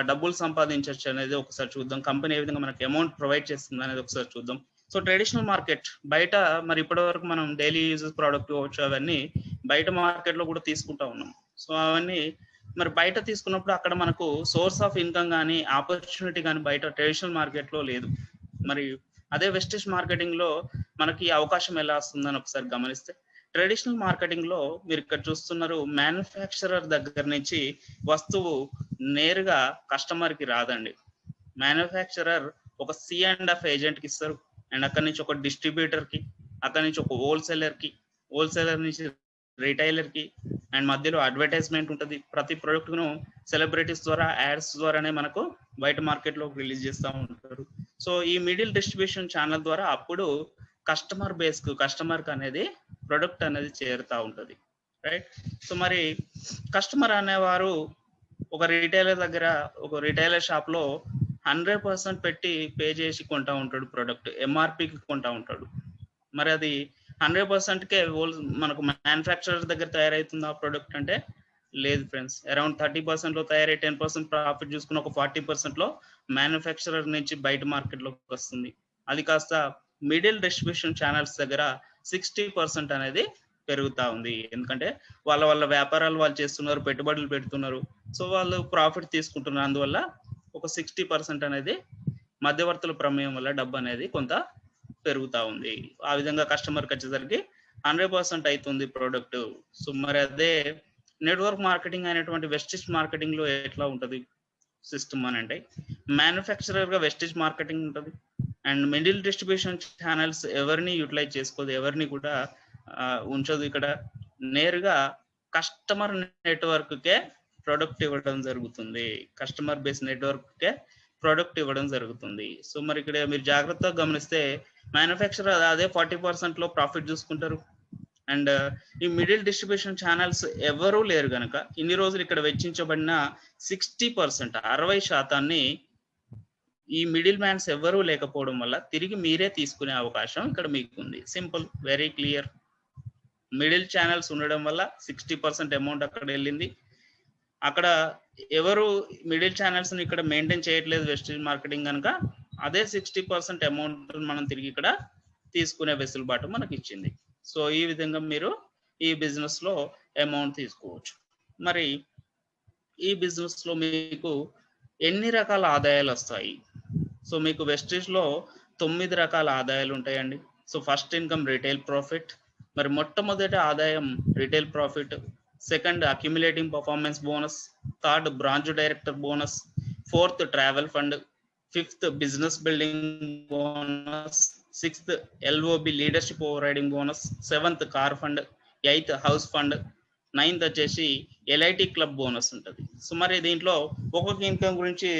డబ్బులు సంపాదించవచ్చు అనేది ఒకసారి చూద్దాం. కంపెనీ ఏ విధంగా మనకి అమౌంట్ ప్రొవైడ్ చేస్తుంది అనేది ఒకసారి చూద్దాం. సో ట్రెడిషనల్ మార్కెట్ బయట మరి ఇప్పటి వరకు మనం డైలీ యూజెస్ ప్రోడక్ట్ కావచ్చు అవన్నీ బయట మార్కెట్ లో కూడా తీసుకుంటా ఉన్నాం. సో అవన్నీ మరి బయట తీసుకున్నప్పుడు అక్కడ మనకు సోర్స్ ఆఫ్ ఇన్కమ్ కానీ ఆపర్చునిటీ కానీ బయట ట్రెడిషనల్ మార్కెట్ లో లేదు. మరి అదే వెస్టేజ్ మార్కెటింగ్ లో మనకి అవకాశం ఎలా వస్తుందని ఒకసారి గమనిస్తే, ట్రెడిషనల్ మార్కెటింగ్ లో మీరు ఇక్కడ చూస్తున్నారు, మ్యానుఫ్యాక్చరర్ దగ్గర నుంచి వస్తువు నేరుగా కస్టమర్ కి రాదండి. మ్యానుఫ్యాక్చరర్ ఒక C&F ఏజెంట్ కి ఇస్తారు, అండ్ అక్కడి నుంచి ఒక డిస్ట్రిబ్యూటర్ కి, అక్కడి నుంచి ఒక హోల్సేలర్ నుంచి రిటైలర్ కి, అండ్ మధ్యలో అడ్వర్టైజ్మెంట్ ఉంటుంది. ప్రతి ప్రొడక్ట్ ను సెలబ్రిటీస్ ద్వారా, యాడ్స్ ద్వారానే మనకు బయట మార్కెట్ లో రిలీజ్ చేస్తూ ఉంటారు. సో ఈ మిడిల్ డిస్ట్రిబ్యూషన్ ఛానల్ ద్వారా అప్పుడు కస్టమర్ బేస్ కు, కస్టమర్ కి అనేది ప్రొడక్ట్ అనేది చేరుతా ఉంటది, రైట్. సో మరి కస్టమర్ అనేవారు ఒక రిటైలర్ దగ్గర, ఒక రిటైలర్ షాప్ లో 100% పెట్టి పే చేసి కొంటా ఉంటాడు, ప్రొడక్ట్ MRPకి కొంటా ఉంటాడు. మరి అది 100%కే మనకు మ్యానుఫ్యాక్చరర్ దగ్గర తయారవుతుంది ఆ ప్రొడక్ట్ అంటే లేదు ఫ్రెండ్స్. అరౌండ్ 30% లో తయారై 10% ప్రాఫిట్ చూసుకుని ఒక 40% లో మ్యానుఫ్యాక్చరర్ నుంచి బయట మార్కెట్ లోకి వస్తుంది. అది కాస్త మిడిల్ డిస్ట్రిబ్యూషన్ ఛానల్స్ దగ్గర 60% అనేది పెరుగుతా ఉంది. ఎందుకంటే వాళ్ళ వ్యాపారాలు వాళ్ళు చేస్తున్నారు, పెట్టుబడులు పెడుతున్నారు, సో వాళ్ళు ప్రాఫిట్ తీసుకుంటున్నారు. అందువల్ల ఒక 60% అనేది మధ్యవర్తుల ప్రమేయం వల్ల డబ్బు అనేది కొంత పెరుగుతా ఉంది. ఆ విధంగా కస్టమర్కి వచ్చేసరికి 100% అవుతుంది ప్రోడక్ట్. సో మరి అదే నెట్వర్క్ మార్కెటింగ్ అయినటువంటి వెస్టేజ్ మార్కెటింగ్ లో ఎట్లా ఉంటది సిస్టమ్ అని అంటే, మ్యానుఫ్యాక్చరర్ గా వెస్టేజ్ మార్కెటింగ్ ఉంటుంది, అండ్ మిడిల్ డిస్ట్రిబ్యూషన్ ఛానల్స్ ఎవరిని యూటిలైజ్ చేసుకోదు, ఎవరిని కూడా ఉంచదు. ఇక్కడ నేరుగా కస్టమర్ నెట్వర్క్ కే ప్రొడక్ట్ ఇవ్వడం జరుగుతుంది, కస్టమర్ బేస్ నెట్వర్క్ కే ప్రొడక్ట్ ఇవ్వడం జరుగుతుంది. సో మరి ఇక్కడ మీరు జాగ్రత్తగా గమనిస్తే మ్యానుఫ్యాక్చరర్ అదే 40% లో ప్రాఫిట్ చూసుకుంటారు, అండ్ ఈ మిడిల్ డిస్ట్రిబ్యూషన్ ఛానల్స్ ఎవరూ లేరు కనుక ఇన్ని రోజులు ఇక్కడ వెచ్చించబడిన 60%, 60% ఈ మిడిల్ మ్యాన్స్ ఎవరూ లేకపోవడం వల్ల తిరిగి మీరే తీసుకునే అవకాశం ఇక్కడ మీకు ఉంది. Simple, very clear. Middle channels ఉండడం వల్ల 60% అమౌంట్ అక్కడ వెళ్ళింది. అక్కడ ఎవరు మిడిల్ ఛానల్స్ ని ఇక్కడ మెయింటైన్ చేయట్లేదు వెస్టేజ్ మార్కెటింగ్ కనుక అదే 60% అమౌంట్ మనం తిరిగి ఇక్కడ తీసుకునే వెసులుబాటు మనకి ఇచ్చింది. సో ఈ విధంగా మీరు ఈ బిజినెస్ లో అమౌంట్ తీసుకోవచ్చు. మరి ఈ బిజినెస్ లో మీకు ఎన్ని రకాల ఆదాయాలు వస్తాయి? సో మీకు వెస్టేజ్ లో 9 రకాల ఆదాయాలు ఉంటాయండి. So first income retail profit, మరి మొట్టమొదటి ఆదాయం retail profit, second accumulating performance bonus, third branch director bonus, fourth travel fund, fifth business building bonus, sixth LOB leadership over riding bonus, seventh car fund, eighth house fund, ninth వచ్చేసి LIT club bonus ఉంటుంది. So మరి దీంట్లో ఒక్కొక్క income గురించి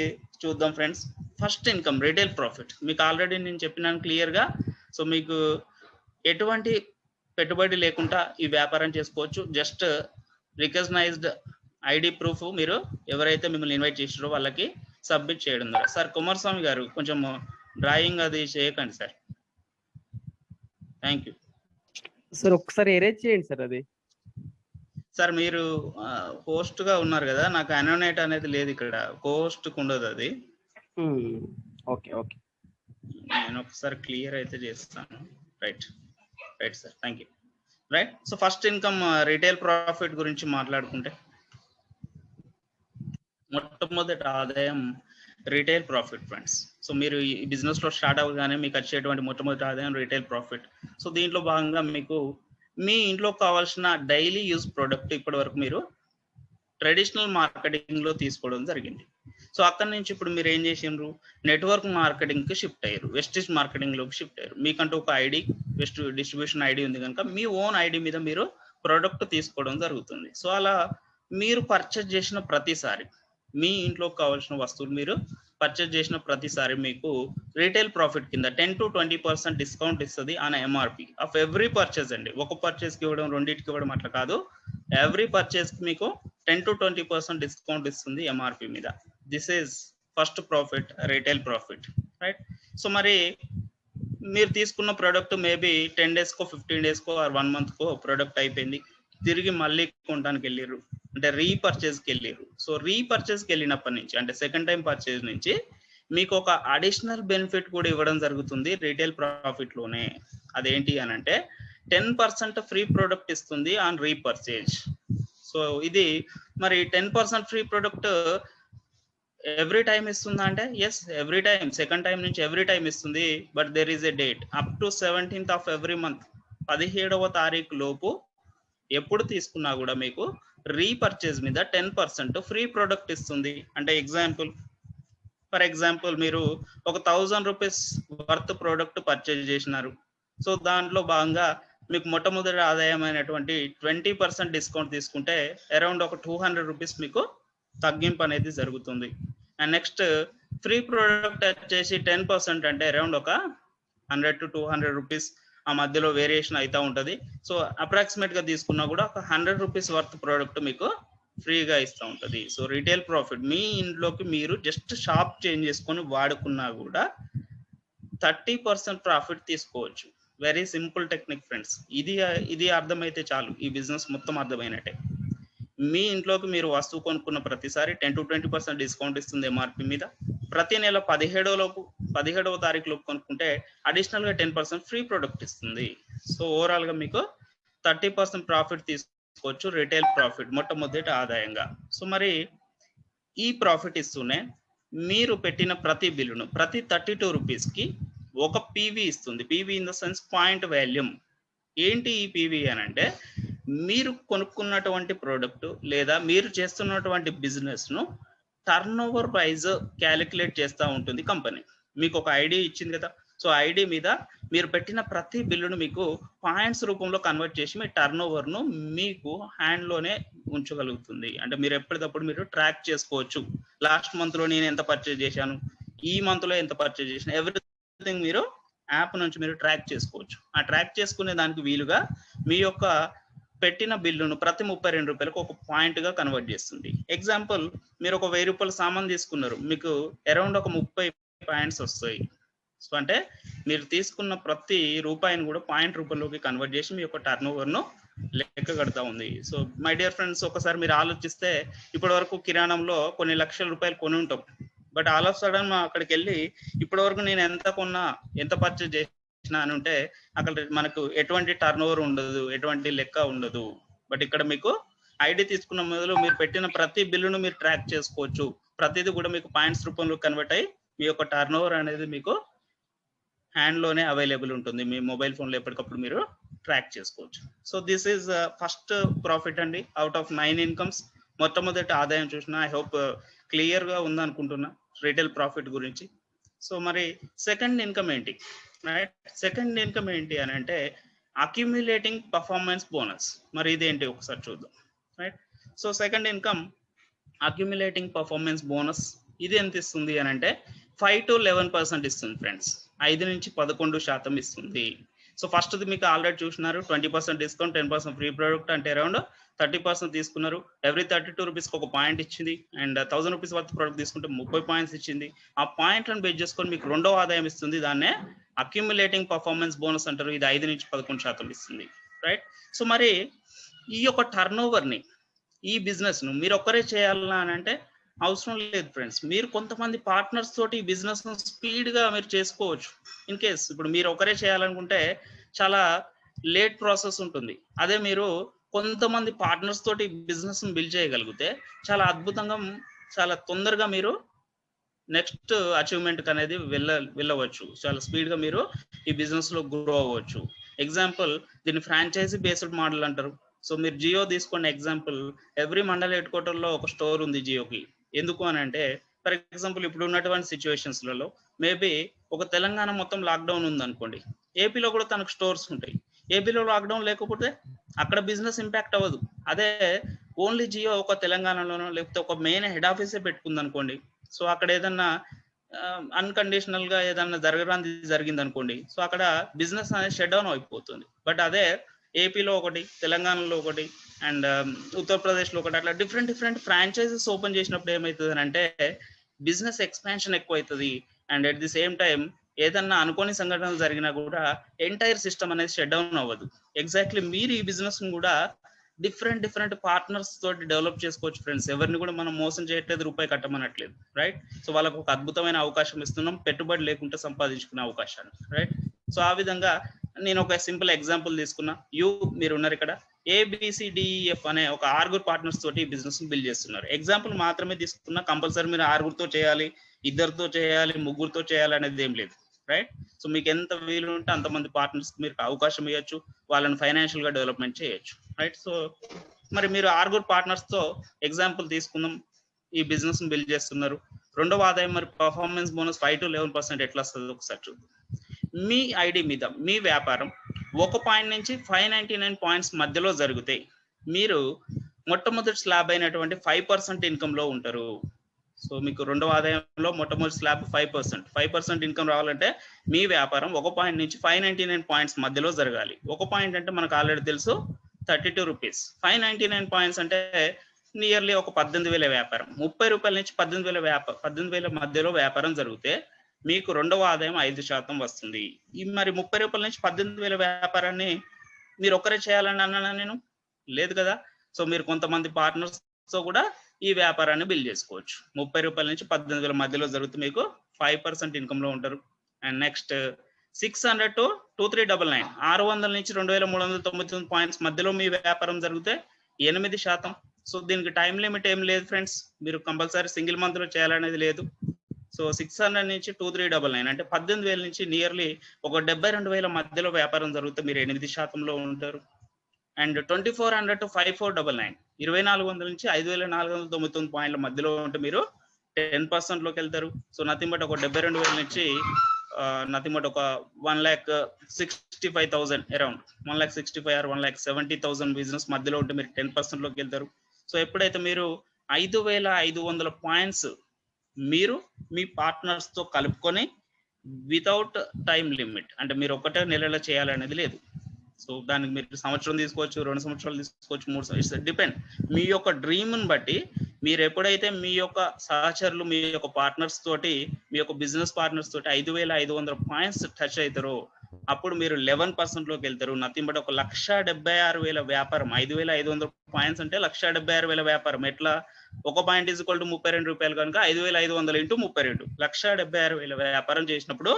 చూద్దాం friends. First income retail profit మీకు already నేను చెప్పినాను క్లియర్గా. సో మీకు ఎటువంటి పెట్టుబడి లేకుండా ఈ వ్యాపారం చేసుకోవచ్చు. జస్ట్ రికగ్నైజ్డ్ ఐడి ప్రూఫ్ మీరు ఎవరైతే మిమ్మల్ని ఇన్వైట్ చేసారో వాళ్ళకి సబ్మిట్ చేయడం ద్వారా. సార్ కుమారస్వామి గారు కొంచెం డ్రాయింగ్ అది చేయకండి సార్. Thank you sir. ఒకసారి ఎరేజ్ చేయండి సార్ అది. సార్ మీరు హోస్ట్ గా ఉన్నారు కదా, నాకు అనోనేట్ అనేది లేదు ఇక్కడ, హోస్ట్ కు ఉండదు అది. ఓకే ఓకే, నేను ఒకసారి క్లియర్ అయితే చేస్తాను. Right right sir, thank you. Right, so first income retail profit గురించి మాట్లాడుకుంటే మొట్టమొదటి ఆదాయం రిటైల్ ప్రాఫిట్ ఫ్రెండ్స్. సో మీరు ఈ బిజినెస్ లో స్టార్ట్ అవ్వగానే మీకు వచ్చేటువంటి మొట్టమొదటి ఆదాయం రిటైల్ ప్రాఫిట్. సో దీంట్లో భాగంగా మీకు మీ ఇంట్లో కావాల్సిన డైలీ యూజ్ ప్రోడక్ట్ ఇప్పటి వరకు మీరు ట్రెడిషనల్ మార్కెటింగ్ లో తీసుకోవడం జరిగింది. సో అక్కడి నుంచి ఇప్పుడు మీరు ఏం చేసిండ్రు, నెట్వర్క్ మార్కెటింగ్ కి షిఫ్ట్ అయ్యారు, వెస్టేజ్ మార్కెటింగ్ లోకి షిఫ్ట్ అయ్యారు. మీకంటూ ఒక ఐడి, వెస్ట్ డిస్ట్రిబ్యూషన్ ఐడి ఉంది కనుక మీ ఓన్ ఐడి మీద మీరు ప్రోడక్ట్ తీసుకోవడం జరుగుతుంది. సో అలా మీరు పర్చేజ్ చేసిన ప్రతిసారి, మీ ఇంట్లో కావాల్సిన వస్తువులు మీరు పర్చేజ్ చేసిన ప్రతిసారి మీకు రీటైల్ ప్రాఫిట్ కింద 10 to 20% డిస్కౌంట్ ఇస్తుంది on MRP of every purchase అండి. ఒక పర్చేజ్ కి ఇవ్వడం, రెండింటికి ఇవ్వడం అట్లా కాదు, ఎవ్రీ పర్చేజ్ కి మీకు 10 to 20% డిస్కౌంట్ ఇస్తుంది ఎంఆర్పి మీద. This is first profit, retail profit, right. So మరి మీరు తీసుకున్న ప్రోడక్ట్ మేబీ 10 days కో 15 days కో ఆర్ 1 month కో ప్రోడక్ట్ అయిపోయింది, తిరిగి మళ్ళీ కొనడానికి వెళ్ళారు, అంటే రీపర్చేజ్కి వెళ్ళారు. సో రీపర్చేజ్కి వెళ్ళినప్పటి నుంచి, అంటే సెకండ్ టైం పర్చేజ్ నుంచి మీకు ఒక అడిషనల్ బెనిఫిట్ కూడా ఇవ్వడం జరుగుతుంది రీటైల్ ప్రాఫిట్ లోనే. అదేంటి అని అంటే 10% ఫ్రీ ప్రోడక్ట్ ఇస్తుంది ఆన్ రీపర్చేజ్. సో ఇది మరి 10% ఫ్రీ ప్రోడక్ట్ ఎవ్రీ టైం ఇస్తుందా అంటే yes, every time, second time నుంచి ఎవ్రీ టైం ఇస్తుంది. But there is a date, up to 17th of every month, 17వ తారీఖు లోపు ఎప్పుడు తీసుకున్నా కూడా మీకు రీపర్చేజ్ మీద 10% ఫ్రీ ప్రోడక్ట్ ఇస్తుంది. అంటే ఫర్ ఎగ్జాంపుల్ మీరు ఒక 1000 రూపీస్ వర్త్ ప్రోడక్ట్ పర్చేజ్ చేసినారు. సో దాంట్లో భాగంగా మీకు మొట్టమొదటి ఆదాయమైనటువంటి 20% డిస్కౌంట్ తీసుకుంటే అరౌండ్ ఒక 200 రూపీస్ మీకు తగ్గింపు అనేది జరుగుతుంది. అండ్ నెక్స్ట్ ఫ్రీ ప్రోడక్ట్ వచ్చేసి 10% అంటే అరౌండ్ ఒక 100 to 200 రూపీస్ ఆ మధ్యలో వేరియేషన్ అవుతూ ఉంటుంది. సో అప్రాక్సిమేట్ గా తీసుకున్నా కూడా ఒక 100 రూపీస్ వర్త్ ప్రోడక్ట్ మీకు ఫ్రీగా ఇస్తూ ఉంటుంది. సో రీటైల్ ప్రాఫిట్ మీ ఇంట్లోకి మీరు జస్ట్ షాప్ చేంజ్ చేసుకొని వాడుకున్నా కూడా 30% ప్రాఫిట్ తీసుకోవచ్చు. Very simple technique friends. ఇది అర్థమైతే చాలు, ఈ బిజినెస్ మొత్తం అర్థమైనట్టే. మీ ఇంట్లోకి మీరు వస్తువు కొనుక్కున్న ప్రతిసారి 10 to 20% డిస్కౌంట్ ఇస్తుంది ఎంఆర్పి మీద. ప్రతి నెల 17వ తారీఖు లోపు కొనుక్కుంటే అడిషనల్ గా 10% ఫ్రీ ప్రొడక్ట్ ఇస్తుంది. సో ఓవరాల్ గా మీకు 30% ప్రాఫిట్ తీసుకోవచ్చు రిటైల్ ప్రాఫిట్ మొట్టమొదటి ఆదాయంగా. సో మరి ఈ ప్రాఫిట్ ఇస్తూనే మీరు పెట్టిన ప్రతి బిల్లును, ప్రతి 32 రూపీస్ కి ఒక పీవీ ఇస్తుంది. PV in the sense point volume. ఏంటి ఈ పీవీ అని అంటే, మీరు కొనుక్కున్నటువంటి ప్రోడక్ట్ లేదా మీరు చేస్తున్నటువంటి బిజినెస్ ను టర్న్ ఓవర్ వైజ్ క్యాలిక్యులేట్ చేస్తూ ఉంటుంది కంపెనీ. మీకు ఒక ఐడి ఇచ్చింది కదా, సో ఐడి మీద మీరు పెట్టిన ప్రతి బిల్లును మీకు పాయింట్స్ రూపంలో కన్వర్ట్ చేసి మీ టర్న్ ఓవర్ ను మీకు హ్యాండ్ లోనే ఉంచగలుగుతుంది. అంటే మీరు ఎప్పటికప్పుడు మీరు ట్రాక్ చేసుకోవచ్చు. లాస్ట్ మంత్ లో నేను ఎంత పర్చేజ్ చేశాను, ఈ మంత్ లో ఎంత పర్చేజ్ చేశాను, ఎవ్రీథింగ్ మీరు యాప్ నుంచి మీరు ట్రాక్ చేసుకోవచ్చు. ఆ ట్రాక్ చేసుకునే దానికి వీలుగా మీ యొక్క పెట్టిన బిల్లును ప్రతి 32 రూపాయలకు ఒక పాయింట్ గా కన్వర్ట్ చేస్తుంది. ఎగ్జాంపుల్, మీరు ఒక 1000 రూపాయల సామాన్ తీసుకున్నారు, మీకు అరౌండ్ ఒక 30 పాయింట్స్ వస్తాయి. సో అంటే మీరు తీసుకున్న ప్రతి రూపాయిని కూడా పాయింట్ రూపంలోకి కన్వర్ట్ చేసి మీ యొక్క టర్న్ ఓవర్ ను లెక్క కడతా ఉంది. సో మై డియర్ ఫ్రెండ్స్, ఒకసారి మీరు ఆలోచిస్తే ఇప్పటి వరకు కిరాణంలో కొన్ని లక్షల రూపాయలు కొని ఉంటాం. బట్ ఆల్ ఆఫ్ సడన్ అక్కడికి వెళ్ళి ఇప్పటి వరకు నేను ఎంత కొన్నా, ఎంత పర్చేజ్ చేసినా అని ఉంటే అక్కడ మనకు ఎటువంటి టర్న్ ఓవర్ ఉండదు, ఎటువంటి లెక్క ఉండదు. బట్ ఇక్కడ మీకు ఐడి తీసుకున్న మొదలు మీరు పెట్టిన ప్రతి బిల్లును మీరు ట్రాక్ చేసుకోవచ్చు. ప్రతిదీ కూడా మీకు పాయింట్స్ రూపంలో కన్వర్ట్ అయ్యి మీ యొక్క టర్న్ ఓవర్ అనేది మీకు హ్యాండ్ లోనే అవైలబుల్ ఉంటుంది. మీ మొబైల్ ఫోన్ లో ఎప్పటికప్పుడు మీరు ట్రాక్ చేసుకోవచ్చు. So this is first profit అండి అవుట్ ఆఫ్ 9 ఇన్కమ్స్. మొట్టమొదటి ఆదాయం చూసిన ఐ హోప్ క్లియర్ గా ఉందనుకుంటున్నా రీటైల్ ప్రాఫిట్ గురించి. సో మరి సెకండ్ ఇన్కమ్ ఏంటి, రైట్? సెకండ్ ఇన్కమ్ ఏంటి అని అంటే అక్యుములేటింగ్ పర్ఫార్మెన్స్ బోనస్. మరి ఇదేంటి ఒకసారి చూద్దాం, right? So second income accumulating performance bonus. ఇది ఎంత ఇస్తుంది అని అంటే 5 to 11% ఇస్తుంది ఫ్రెండ్స్. 5 నుంచి 11% ఇస్తుంది. సో ఫస్ట్ మీకు ఆల్రెడీ చూసినారు 20% డిస్కౌంట్, 10% ఫ్రీ ప్రొడక్ట్ అంటే అరౌండ్ 30% తీసుకున్నారు. ఎవ్రీ 32 రూపీస్కి ఒక పాయింట్ ఇచ్చింది. అండ్ 1000 రూపీస్ వర్త్ ప్రొడక్ట్ తీసుకుంటే 30 పాయింట్స్ ఇచ్చింది. ఆ పాయింట్లను బేస్ చేసుకొని మీకు రెండో ఆదాయం ఇస్తుంది. దాన్నే అక్యుములేటింగ్ పర్ఫార్మెన్స్ బోనస్ అంటారు. ఇది 5 నుంచి 11% ఇస్తుంది. రైట్. సో మరి ఈ యొక్క టర్న్ ఓవర్ని, ఈ బిజినెస్ ను మీరు ఒక్కరే చేయాలా అని అంటే అవసరం లేదు ఫ్రెండ్స్. మీరు కొంతమంది పార్ట్నర్స్ తోటి ఈ బిజినెస్ ను స్పీడ్ గా మీరు చేసుకోవచ్చు. ఇన్ కేస్ ఇప్పుడు మీరు ఒకరే చేయాలనుకుంటే చాలా లేట్ ప్రాసెస్ ఉంటుంది. అదే మీరు కొంతమంది పార్ట్నర్స్ తోటి బిజినెస్ ను బిల్డ్ చేయగలిగితే చాలా అద్భుతంగా, చాలా తొందరగా మీరు నెక్స్ట్ అచీవ్మెంట్ అనేది వెళ్ళవచ్చు. చాలా స్పీడ్ గా మీరు ఈ బిజినెస్ లో గ్రో అవ్వచ్చు. ఎగ్జాంపుల్, దీన్ని ఫ్రాంచైజీ బేస్డ్ మోడల్ అంటారు. సో మీరు జియో తీసుకోండి ఎగ్జాంపుల్. ఎవ్రీ మండల హెడ్ క్వార్టర్లో ఒక స్టోర్ ఉంది జియోకి. ఎందుకు అని అంటే, ఫర్ ఎగ్జాంపుల్ ఇప్పుడు ఉన్నటువంటి సిచ్యువేషన్స్లలో మేబీ ఒక తెలంగాణ మొత్తం లాక్డౌన్ ఉంది అనుకోండి, ఏపీలో కూడా తనకు స్టోర్స్ ఉంటాయి. ఏపీలో లాక్డౌన్ లేకపోతే అక్కడ బిజినెస్ ఇంపాక్ట్ అవ్వదు. అదే ఓన్లీ జియో ఒక తెలంగాణలోనో లేకపోతే ఒక మెయిన్ హెడ్ ఆఫీసే పెట్టుకుంది అనుకోండి, సో అక్కడ ఏదన్నా అన్కండిషనల్ గా ఏదన్నా జరిగింది అనుకోండి, సో అక్కడ బిజినెస్ అనేది షట్ డౌన్ అయిపోతుంది. బట్ అదే ఏపీలో ఒకటి, తెలంగాణలో ఒకటి, అండ్ ఉత్తరప్రదేశ్లో ఒకటి, అట్లా డిఫరెంట్ ఫ్రాంచైజెస్ ఓపెన్ చేసినప్పుడు ఏమవుతుంది అని అంటే బిజినెస్ ఎక్స్పాన్షన్ ఎక్కువ అవుతుంది. And at the same time ఏదన్నా అనుకోని సంఘటనలు జరిగినా కూడా ఎంటైర్ సిస్టమ్ అనేది షట్ డౌన్ అవ్వదు. ఎగ్జాక్ట్లీ మీరు ఈ బిజినెస్ కూడా డిఫరెంట్ పార్ట్నర్స్ తోటి డెవలప్ చేసుకోవచ్చు ఫ్రెండ్స్. ఎవరిని కూడా మనం మోసం చేయట్లేదు, రూపాయి కట్టమనట్లేదు. రైట్. సో వాళ్ళకు ఒక అద్భుతమైన అవకాశం ఇస్తున్నాం, పెట్టుబడి లేకుండా సంపాదించుకునే అవకాశాన్ని. రైట్. సో ఆ విధంగా నేను ఒక సింపుల్ ఎగ్జాంపుల్ తీసుకున్నా. మీరు ఉన్నారు ఇక్కడ, ABCDEF అనే ఒక 6 పార్ట్నర్స్ తోటి ఈ బిజినెస్ బిల్డ్ చేస్తున్నారు. ఎగ్జాంపుల్ మాత్రమే తీసుకున్నా. కంపల్సరీ మీరు 6 చేయాలి, 2 చేయాలి, 3 చేయాలి అనేది ఏం లేదు. రైట్. సో మీకు ఎంత వీలు ఉంటే అంతమంది పార్ట్నర్స్ మీరు అవకాశం ఇవ్వచ్చు, వాళ్ళని ఫైనాన్షియల్ గా డెవలప్మెంట్ చేయొచ్చు. రైట్. సో మరి మీరు 6 పార్ట్నర్స్ తో ఎగ్జాంపుల్ తీసుకుందాం, ఈ బిజినెస్ ని బిల్డ్ చేస్తున్నారు. రెండవ ఆదాయం మరి పర్ఫార్మెన్స్ బోనస్ 5 to 11% ఎట్లా వస్తుంది ఒకసారి చూద్దాం. మీ ఐడి మీద మీ వ్యాపారం 1 పాయింట్ నుంచి 599 పాయింట్స్ మధ్యలో జరిగితే మీరు మొట్టమొదటి స్లాబ్ అయినటువంటి 5% ఇన్కమ్ లో ఉంటారు. సో మీకు రెండవ ఆదాయంలో మొట్టమొదటి స్లాబ్ 5% ఇన్కమ్ రావాలంటే మీ వ్యాపారం 1 పాయింట్ నుంచి 599 పాయింట్స్ మధ్యలో జరగాలి. 1 పాయింట్ అంటే మనకు ఆల్రెడీ తెలుసు 32 రూపీస్. 599 పాయింట్స్ అంటే నియర్లీ ఒక 18,000 వ్యాపారం. 30 రూపాయల నుంచి 18,000 మధ్యలో వ్యాపారం జరిగితే మీకు రెండవ ఆదాయం 5% వస్తుంది. ఈ మరి 30 రూపాయల నుంచి 18,000 వ్యాపారాన్ని మీరు ఒక్కరే చేయాలని అన్నానా నేను? లేదు కదా. సో మీరు కొంతమంది పార్ట్నర్స్ తో కూడా ఈ వ్యాపారాన్ని బిల్డ్ చేసుకోవచ్చు. 30 రూపాయల నుంచి 18,000 మధ్యలో జరిగితే మీకు 5% ఇన్కమ్ లో ఉంటారు. అండ్ నెక్స్ట్ 600 to 2399, 600 నుంచి 2,399 పాయింట్స్ మధ్యలో మీ వ్యాపారం జరిగితే 8%. సో దీనికి టైం లిమిట్ ఏం లేదు ఫ్రెండ్స్, మీరు కంపల్సరీ సింగిల్ మంత్ లో చేయాలనేది లేదు. సో 600 నుంచి 2399 అంటే 18,000 నుంచి నియర్లీ ఒక 72,000 మధ్యలో వ్యాపారం జరిగితే మీరు 8% లో ఉంటారు. అండ్ 2400 to 5499, 2,400 నుంచి 5,499 పాయింట్ల మధ్యలో ఉంటే మీరు 10% లోకి వెళ్తారు. సో నథింగ్ బట్ ఒక 72,000 నుంచి నథింగ్ బట్ ఒక 1,65,000 అరౌండ్ 1,65,000 or 1,70,000 బిజినెస్ మధ్యలో ఉంటే మీరు 10% లోకి వెళ్తారు. సో ఎప్పుడైతే మీరు 5,500 పాయింట్స్ మీరు మీ పార్ట్నర్స్ తో కలుపుకొని వితౌట్ టైం లిమిట్, అంటే మీరు ఒకటే నెలలో చేయాలనేది లేదు. సో దానికి మీరు సంవత్సరం తీసుకోవచ్చు, 2 సంవత్సరాలు తీసుకోవచ్చు, 3 సంవత్సరాలు, డిపెండ్ మీ యొక్క డ్రీమ్ని బట్టి. మీరు ఎప్పుడైతే మీ యొక్క సహచరులు, మీ యొక్క పార్ట్నర్స్ తోటి, మీ యొక్క బిజినెస్ పార్ట్నర్స్ తోటి 5,500 పాయింట్స్ టచ్ అవుతారో అప్పుడు మీరు 11% లోకి వెళ్తారు. నథింగ్ బట్ 1,76,000 వ్యాపారం. 5,500 పాయింట్స్ అంటే 1,76,000 వ్యాపారం. ఎట్లా? 1 పాయింట్ = 32 రూపాయలు కనుక 5,500 × 32, 1,76,000 వ్యాపారం చేసినప్పుడు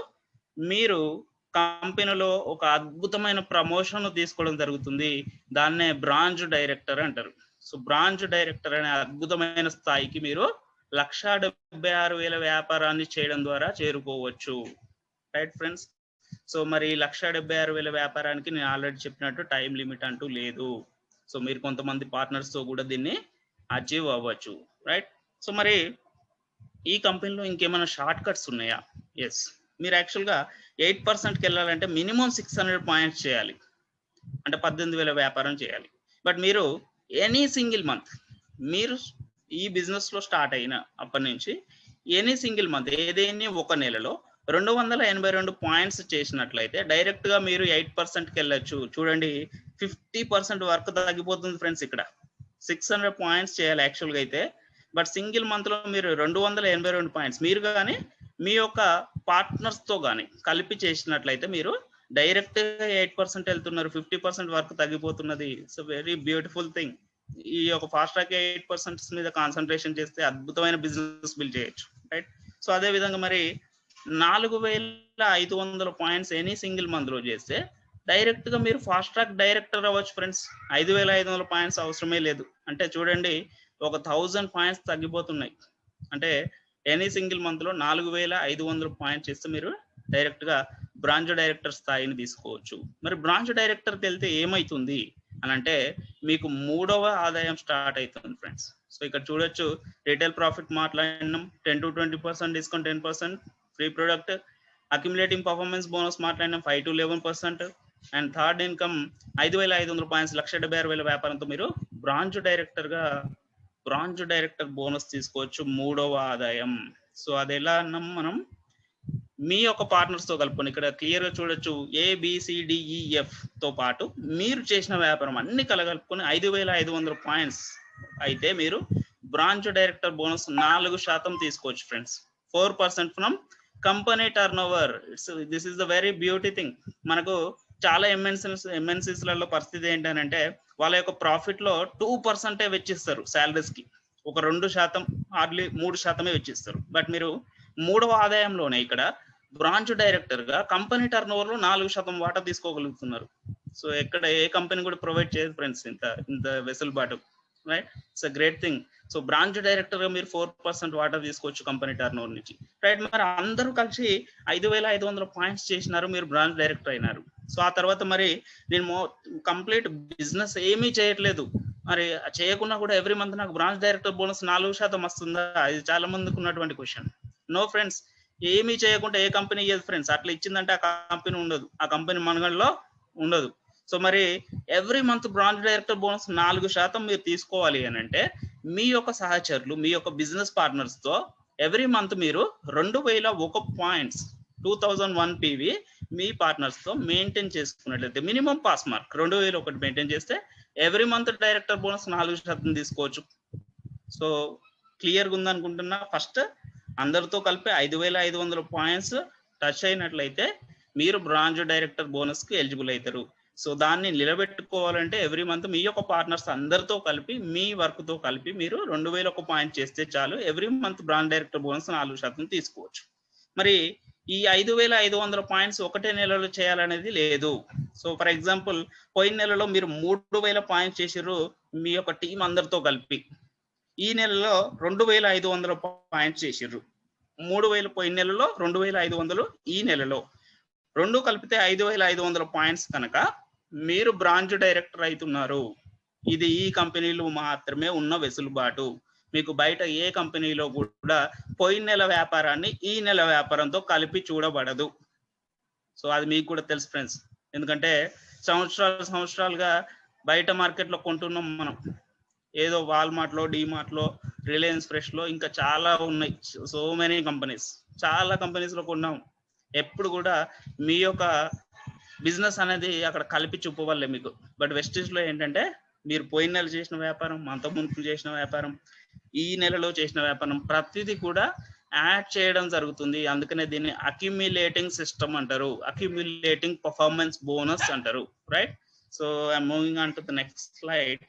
మీరు కంపెనీలో ఒక అద్భుతమైన ప్రమోషన్ తీసుకోవడం జరుగుతుంది. దాన్నే బ్రాంచ్ డైరెక్టర్ అంటారు. సో బ్రాంచ్ డైరెక్టర్ అనే అద్భుతమైన స్థాయికి మీరు 1,76,000 వ్యాపారాన్ని చేయడం ద్వారా చేరుకోవచ్చు. Right friends. సో మరి 1,76,000 వ్యాపారానికి నేను ఆల్రెడీ చెప్పినట్టు టైం లిమిట్ అంటూ లేదు. సో మీరు కొంతమంది పార్ట్నర్స్ తో కూడా దీన్ని అచీవ్ అవ్వచ్చు. రైట్. సో మరి ఈ కంపెనీలో ఇంకేమైనా షార్ట్ కట్స్ ఉన్నాయా? ఎస్. మీరు యాక్చువల్గా 8%కి వెళ్ళాలంటే మినిమం 600 పాయింట్స్ చేయాలి, అంటే 18,000 వ్యాపారం చేయాలి. బట్ మీరు ఎనీ సింగిల్ మంత్ మీరు ఈ బిజినెస్ లో స్టార్ట్ అయిన అప్పటి నుంచి ఎనీ సింగిల్ మంత్ ఏదేని ఒక నెలలో 282 పాయింట్స్ చేసినట్లయితే డైరెక్ట్ గా మీరు 8%కి వెళ్ళొచ్చు. చూడండి 50% వరకు తగ్గిపోతుంది ఫ్రెండ్స్. ఇక్కడ 600 పాయింట్స్ చేయాలి యాక్చువల్ గా అయితే, బట్ సింగిల్ మంత్ లో మీరు 282 పాయింట్స్ మీరు కానీ మీ యొక్క పార్ట్నర్స్ తో కానీ కలిపి చేసినట్లయితే మీరు డైరెక్ట్ గా 8% వెళ్తున్నారు. 50% వరకు తగ్గిపోతున్నది. It's very beautiful thing. ఈ యొక్క ఫాస్ట్ ట్రాక్ 8% మీద కాన్సన్ట్రేషన్ చేస్తే అద్భుతమైన బిజినెస్ బిల్డ్ చేయొచ్చు, రైట్? సో అదే విధంగా మరి 4500 పాయింట్స్ ఎనీ సింగిల్ మంత్ లో చేస్తే డైరెక్ట్ గా మీరు ఫాస్ట్ ట్రాక్ డైరెక్టర్ అవ్వచ్చు ఫ్రెండ్స్. 5500 పాయింట్స్ అవసరమే లేదు. అంటే చూడండి ఒక 1000 పాయింట్స్ తగ్గిపోతున్నాయి. అంటే ఎనీ సింగిల్ మంత్ లో 4500 పాయింట్స్ చేస్తే మీరు డైరెక్ట్ గా బ్రాంచ్ డైరెక్టర్ స్థాయిని తీసుకోవచ్చు. మరి బ్రాంచ్ డైరెక్టర్కి వెళ్తే ఏమైతుంది అని అంటే మీకు 3వ ఆదాయం స్టార్ట్ అవుతుంది ఫ్రెండ్స్. సో ఇక్కడ చూడొచ్చు రిటైల్ ప్రాఫిట్ మాట్లాడినాం, 10 to 20% discount, 10% free product, accumulating performance bonus మాట్లాడినాం 5 to 11%, and third income 5500 points 1,76,000 వ్యాపారంతో మీరు బ్రాంచ్ డైరెక్టర్ బోనస్ తీసుకోవచ్చు. 3వ ఆదాయం. సో అది ఎలా అన్నాం మనం, మీ యొక్క పార్ట్నర్స్ తో కలుపుకొని ఇక్కడ క్లియర్ గా చూడొచ్చు ABCDEF తో పాటు మీరు చేసిన వ్యాపారం అన్ని కలగలుపుకొని 5500 పాయింట్స్ అయితే మీరు బ్రాంచ్ డైరెక్టర్ బోనస్ 4% తీసుకోవచ్చు friends. 4% from company turn over. This is the very beauty thing. మనకు చాలా ఎంఎన్సీస్ లలో పరిస్థితి ఏంటంటే వాళ్ళ యొక్క ప్రాఫిట్ లో 2% వెచ్చిస్తారు సాలరీస్ కి, ఒక 2% హార్డ్లీ 3% వెచ్చిస్తారు. బట్ మీరు 3వ ఆదాయంలోనే ఇక్కడ బ్రాంచ్ డైరెక్టర్ గా కంపెనీ టర్న్ ఓవర్ లో 4% వాటా తీసుకోగలుగుతున్నారు. సో ఎక్కడ ఏ కంపెనీ కూడా ప్రొవైడ్ చేయదు ఫ్రెండ్స్ ఇంత వెసులుబాటు, right? It's a great thing. So branch director గా మీరు 4% వాటా తీసుకోవచ్చు కంపెనీ టర్న్ ఓవర్ నుంచి, రైట్? మరి అందరూ కలిసి 5500 పాయింట్స్ చేసినారు, మీరు బ్రాంచ్ డైరెక్టర్ అయినారు. సో ఆ తర్వాత మరి నేను కంప్లీట్ బిజినెస్ ఏమీ చేయట్లేదు, మరి చేయకుండా కూడా ఎవ్రీ మంత్ నాకు బ్రాంచ్ డైరెక్టర్ బోనస్ 4% వస్తుందా? ఇది చాలా మందికి ఉన్నటువంటి క్వశ్చన్. నో ఫ్రెండ్స్, ఏమీ చేయకుండా ఏ కంపెనీ ఇయ్యదు ఫ్రెండ్స్. అట్లా ఇచ్చిందంటే ఆ కంపెనీ ఉండదు, ఆ కంపెనీ మనగడలో ఉండదు. సో మరి every month branch director bonus 4% మీరు తీసుకోవాలి అని అంటే మీ యొక్క సహచరులు, మీ యొక్క బిజినెస్ పార్ట్నర్స్ తో ఎవ్రీ మంత్ మీరు 2001 పాయింట్స్ 2001 PV మీ పార్ట్నర్స్ తో మెయింటైన్ చేసుకున్నట్లయితే మినిమం పాస్ మార్క్ 2001 మెయింటైన్ చేస్తే ఎవ్రీ మంత్ డైరెక్టర్ బోనస్ 4% తీసుకోవచ్చు. సో క్లియర్ గా ఉందనుకుంటున్నా. ఫస్ట్ అందరితో కలిపి 5500 పాయింట్స్ టచ్ అయినట్లయితే మీరు బ్రాంచ్ డైరెక్టర్ బోనస్ కి ఎలిజిబుల్ అవుతారు. సో దాన్ని నిలబెట్టుకోవాలంటే ఎవ్రీ మంత్ మీ యొక్క పార్ట్నర్స్ అందరితో కలిపి మీ వర్క్ తో కలిపి మీరు 2001 పాయింట్ చేస్తే చాలు, every month branch director bonus 4% తీసుకోవచ్చు. మరి ఈ 5500 పాయింట్స్ ఒకటే నెలలో చేయాలనేది లేదు. సో ఫర్ ఎగ్జాంపుల్ పోయిన నెలలో మీరు 3000 పాయింట్స్ చేసిర్రు మీ యొక్క టీం అందరితో కలిపి, ఈ నెలలో 2500 పాయింట్స్ చేసిర్రు. 3000 పోయిన నెలలో, 2500 ఈ నెలలో, రెండు కలిపితే 5500 పాయింట్స్ కనుక మీరు బ్రాంచ్ డైరెక్టర్ అవుతున్నారు. ఇది ఈ కంపెనీలో మాత్రమే ఉన్న వెసులుబాటు. మీకు బయట ఏ కంపెనీలో కూడా పోయిన నెల వ్యాపారాన్ని ఈ నెల వ్యాపారంతో కలిపి చూడబడదు. సో అది మీకు కూడా తెలుసు ఫ్రెండ్స్, ఎందుకంటే సంవత్సరాలుగా బయట మార్కెట్ లో కొంటున్నాం మనం. ఏదో వాల్మార్ట్ లో, డిమార్ట్ లో, రిలయన్స్ ఫ్రెష్ లో, ఇంకా చాలా ఉన్నాయి, సో మెనీ కంపెనీస్, చాలా కంపెనీస్ లో కొన్నాం. ఎప్పుడు కూడా మీ యొక్క బిజినెస్ అనేది అక్కడ కలిపి చూపవాలే మీకు. బట్ వెస్టీజ్ లో ఏంటంటే మీరు పోయిన నెల చేసిన వ్యాపారం, అంత ముందు చేసిన వ్యాపారం, ఈ నెలలో చేసిన వ్యాపారం ప్రతిదీ కూడా యాడ్ చేయడం జరుగుతుంది. అందుకనే దీన్ని అక్యుములేటింగ్ సిస్టమ్ అంటారు, అక్యుములేటింగ్ పర్ఫార్మెన్స్ బోనస్ అంటారు, right? So I'm moving on to the next slide.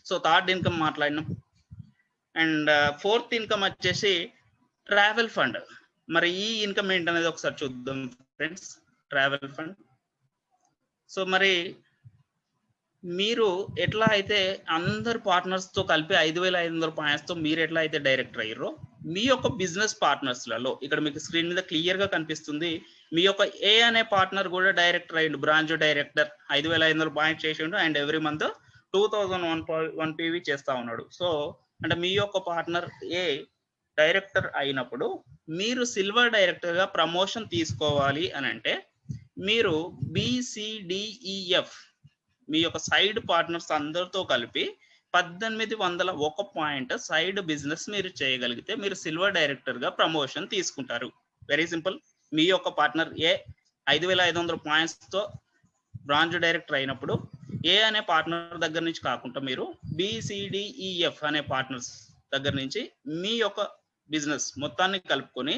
So third income మాట్లాడినాం, అండ్ ఫోర్త్ ఇన్కమ్ వచ్చేసి ట్రావెల్ ఫండ్. మరి ఈ ఇన్కమ్ ఏంటనేది ఒకసారి చూద్దాం ఫ్రెండ్స్. Travel fund. సో మరి మీరు ఎట్లా అయితే అందరు పార్ట్నర్స్ తో కలిపి 5500 పాయింట్స్ తో మీరు ఎట్లా అయితే డైరెక్టర్ అయ్యారో, మీ యొక్క బిజినెస్ పార్ట్నర్స్ లలో ఇక్కడ మీకు స్క్రీన్ మీద క్లియర్ గా కనిపిస్తుంది, మీ యొక్క ఏ అనే పార్ట్నర్ కూడా డైరెక్టర్ అయ్యిండు, బ్రాంచ్ డైరెక్టర్ 5500 పాయింట్స్ చేసిండు, అండ్ ఎవ్రీ మంత్ 2001 PV చేస్తా ఉన్నాడు. సో అంటే మీ యొక్క పార్ట్నర్ ఏ డైరెక్టర్ అయినప్పుడు మీరు సిల్వర్ డైరెక్టర్ గా ప్రమోషన్ తీసుకోవాలి అని అంటే మీరు BCDEF మీ యొక్క సైడ్ పార్ట్నర్స్ అందరితో కలిపి 1801 పాయింట్ సైడ్ బిజినెస్ మీరు చేయగలిగితే మీరు సిల్వర్ డైరెక్టర్ గా ప్రమోషన్ తీసుకుంటారు. Very simple. మీ యొక్క పార్ట్నర్ ఏ 5500 పాయింట్స్ తో బ్రాంచ్ డైరెక్టర్ అయినప్పుడు ఏ అనే పార్ట్నర్ దగ్గర నుంచి కాకుండా మీరు బిసిడిఈఎఫ్ అనే పార్ట్నర్స్ దగ్గర నుంచి మీ యొక్క బిజినెస్ మొత్తాన్ని కలుపుకొని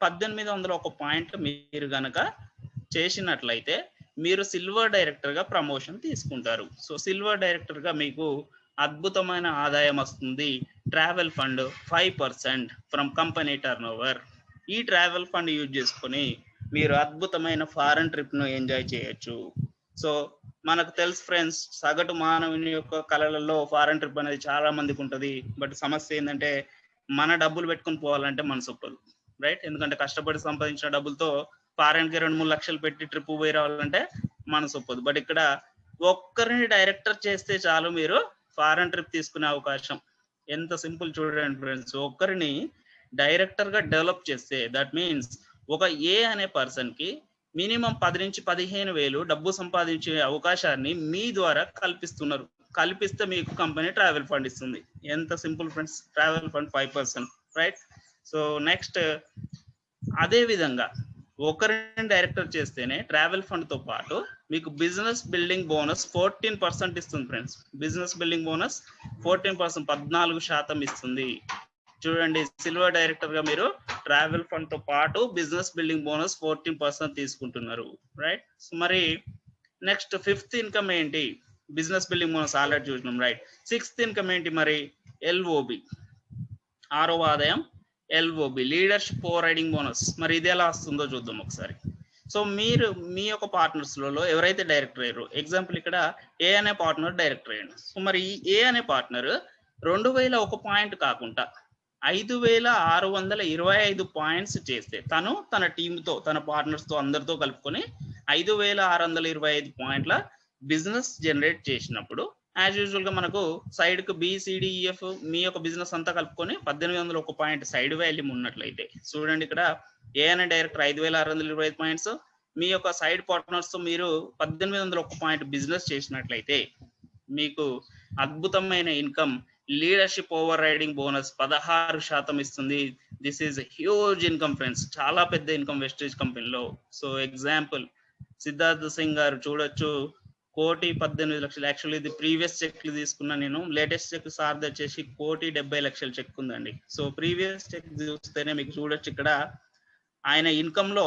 1801 పాయింట్ మీరు గనక చేసినట్లయితే మీరు సిల్వర్ డైరెక్టర్ గా ప్రమోషన్ తీసుకుంటారు. సో సిల్వర్ డైరెక్టర్ గా మీకు అద్భుతమైన ఆదాయం వస్తుంది. Travel fund 5% from company turn over. ఈ ట్రావెల్ ఫండ్ యూజ్ చేసుకొని మీరు అద్భుతమైన ఫారెన్ ట్రిప్ ను ఎంజాయ్ చేయొచ్చు. సో మనకు తెలుసు ఫ్రెండ్స్, సగటు మానవుని యొక్క కళలలో ఫారెన్ ట్రిప్ అనేది చాలా మందికి ఉంటుంది. బట్ సమస్య ఏంటంటే మన డబ్బులు పెట్టుకుని పోవాలంటే మనసు ఒప్పదు, రైట్? ఎందుకంటే కష్టపడి సంపాదించిన డబ్బులతో ఫారెన్ కి 2-3 లక్షలు పెట్టి ట్రిప్ పోయి రావాలంటే మనసు ఒప్పదు. బట్ ఇక్కడ ఒక్కరిని డైరెక్టర్ చేస్తే చాలు మీరు ఫారెన్ ట్రిప్ తీసుకునే అవకాశం. ఎంత సింపుల్ చూడండి ఫ్రెండ్స్. ఒక్కరిని డైరెక్టర్ గా డెవలప్ చేస్తే దట్ మీన్స్ ఒక ఏ అనే పర్సన్ కి మినిమం 10 నుంచి 15 వేలు డబ్బు సంపాదించే అవకాశాన్ని మీ ద్వారా కల్పిస్తున్నారు. కల్పిస్తే మీకు కంపెనీ ట్రావెల్ ఫండ్ ఇస్తుంది. ఎంత simple friends. Travel fund 5%, right? So next అదే విధంగా ఒకరిని డైరెక్టర్ చేస్తేనే ట్రావెల్ ఫండ్ తో పాటు మీకు బిజినెస్ బిల్డింగ్ బోనస్ 14% ఇస్తుంది ఫ్రెండ్స్. బిజినెస్ బిల్డింగ్ బోనస్ 14%, 14% ఇస్తుంది. చూడండి, సిల్వర్ డైరెక్టర్ గా మీరు ట్రావెల్ ఫండ్ తో పాటు బిజినెస్ బిల్డింగ్ బోనస్ 14% తీసుకుంటున్నారు, రైట్? సో మరి నెక్స్ట్ 5th ఇన్కమ్ ఏంటి? బిజినెస్ బిల్డింగ్ బోనస్ ఆల్రెడీ చూసినాం, రైట్? 6th ఇన్కమ్ ఏంటి మరి? ఎల్ఓబి, 6వ ఆదాయం LOB, leadership over riding bonus. మరి ఇది ఎలా వస్తుందో చూద్దాం ఒకసారి. సో మీరు మీ యొక్క పార్ట్నర్స్ లలో ఎవరైతే డైరెక్టర్ అయ్యారో, ఎగ్జాంపుల్ ఇక్కడ ఏ అనే పార్ట్నర్ డైరెక్టర్ అయ్యాడు. సో మరి ఏ అనే పార్ట్నర్ 2001 పాయింట్ కాకుండా 5625 పాయింట్స్ చేస్తే తను తన టీంతో, తన పార్ట్నర్స్ తో అందరితో కలుపుకొని 5625 పాయింట్ల బిజినెస్ జనరేట్ చేసినప్పుడు యాజ్ యూజువల్ గా మనకు సైడ్ కు బిసిడిఎఫ్ మీ యొక్క బిజినెస్ అంతా కలుపుకొని 1801 పాయింట్ సైడ్ వాల్యూమ్ ఉన్నట్లయితే చూడండి, ఇక్కడ ఏ అనే డైరెక్టర్ 5625 పాయింట్స్, మీ యొక్క సైడ్ పార్ట్నర్స్ తో మీరు 1801 పాయింట్ బిజినెస్ చేసినట్లయితే మీకు అద్భుతమైన income leadership over riding bonus 16% ఇస్తుంది. This is huge income friends. చాలా పెద్ద ఇన్కమ్ వెస్టేజ్ కంపెనీలో. సో ఎగ్జాంపుల్ సిద్ధార్థ్ సింగ్ గారు చూడొచ్చు, 1,18,00,000. యాక్చువల్లీ ఇది ప్రీవియస్ చెక్ తీసుకున్నా నేను. లేటెస్ట్ చెక్ సార్ వచ్చేసి 1,70,00,000 చెక్ ఉందండి. సో ప్రీవియస్ చెక్ చూస్తేనే మీకు చూడొచ్చు, ఇక్కడ ఆయన ఇన్కమ్ లో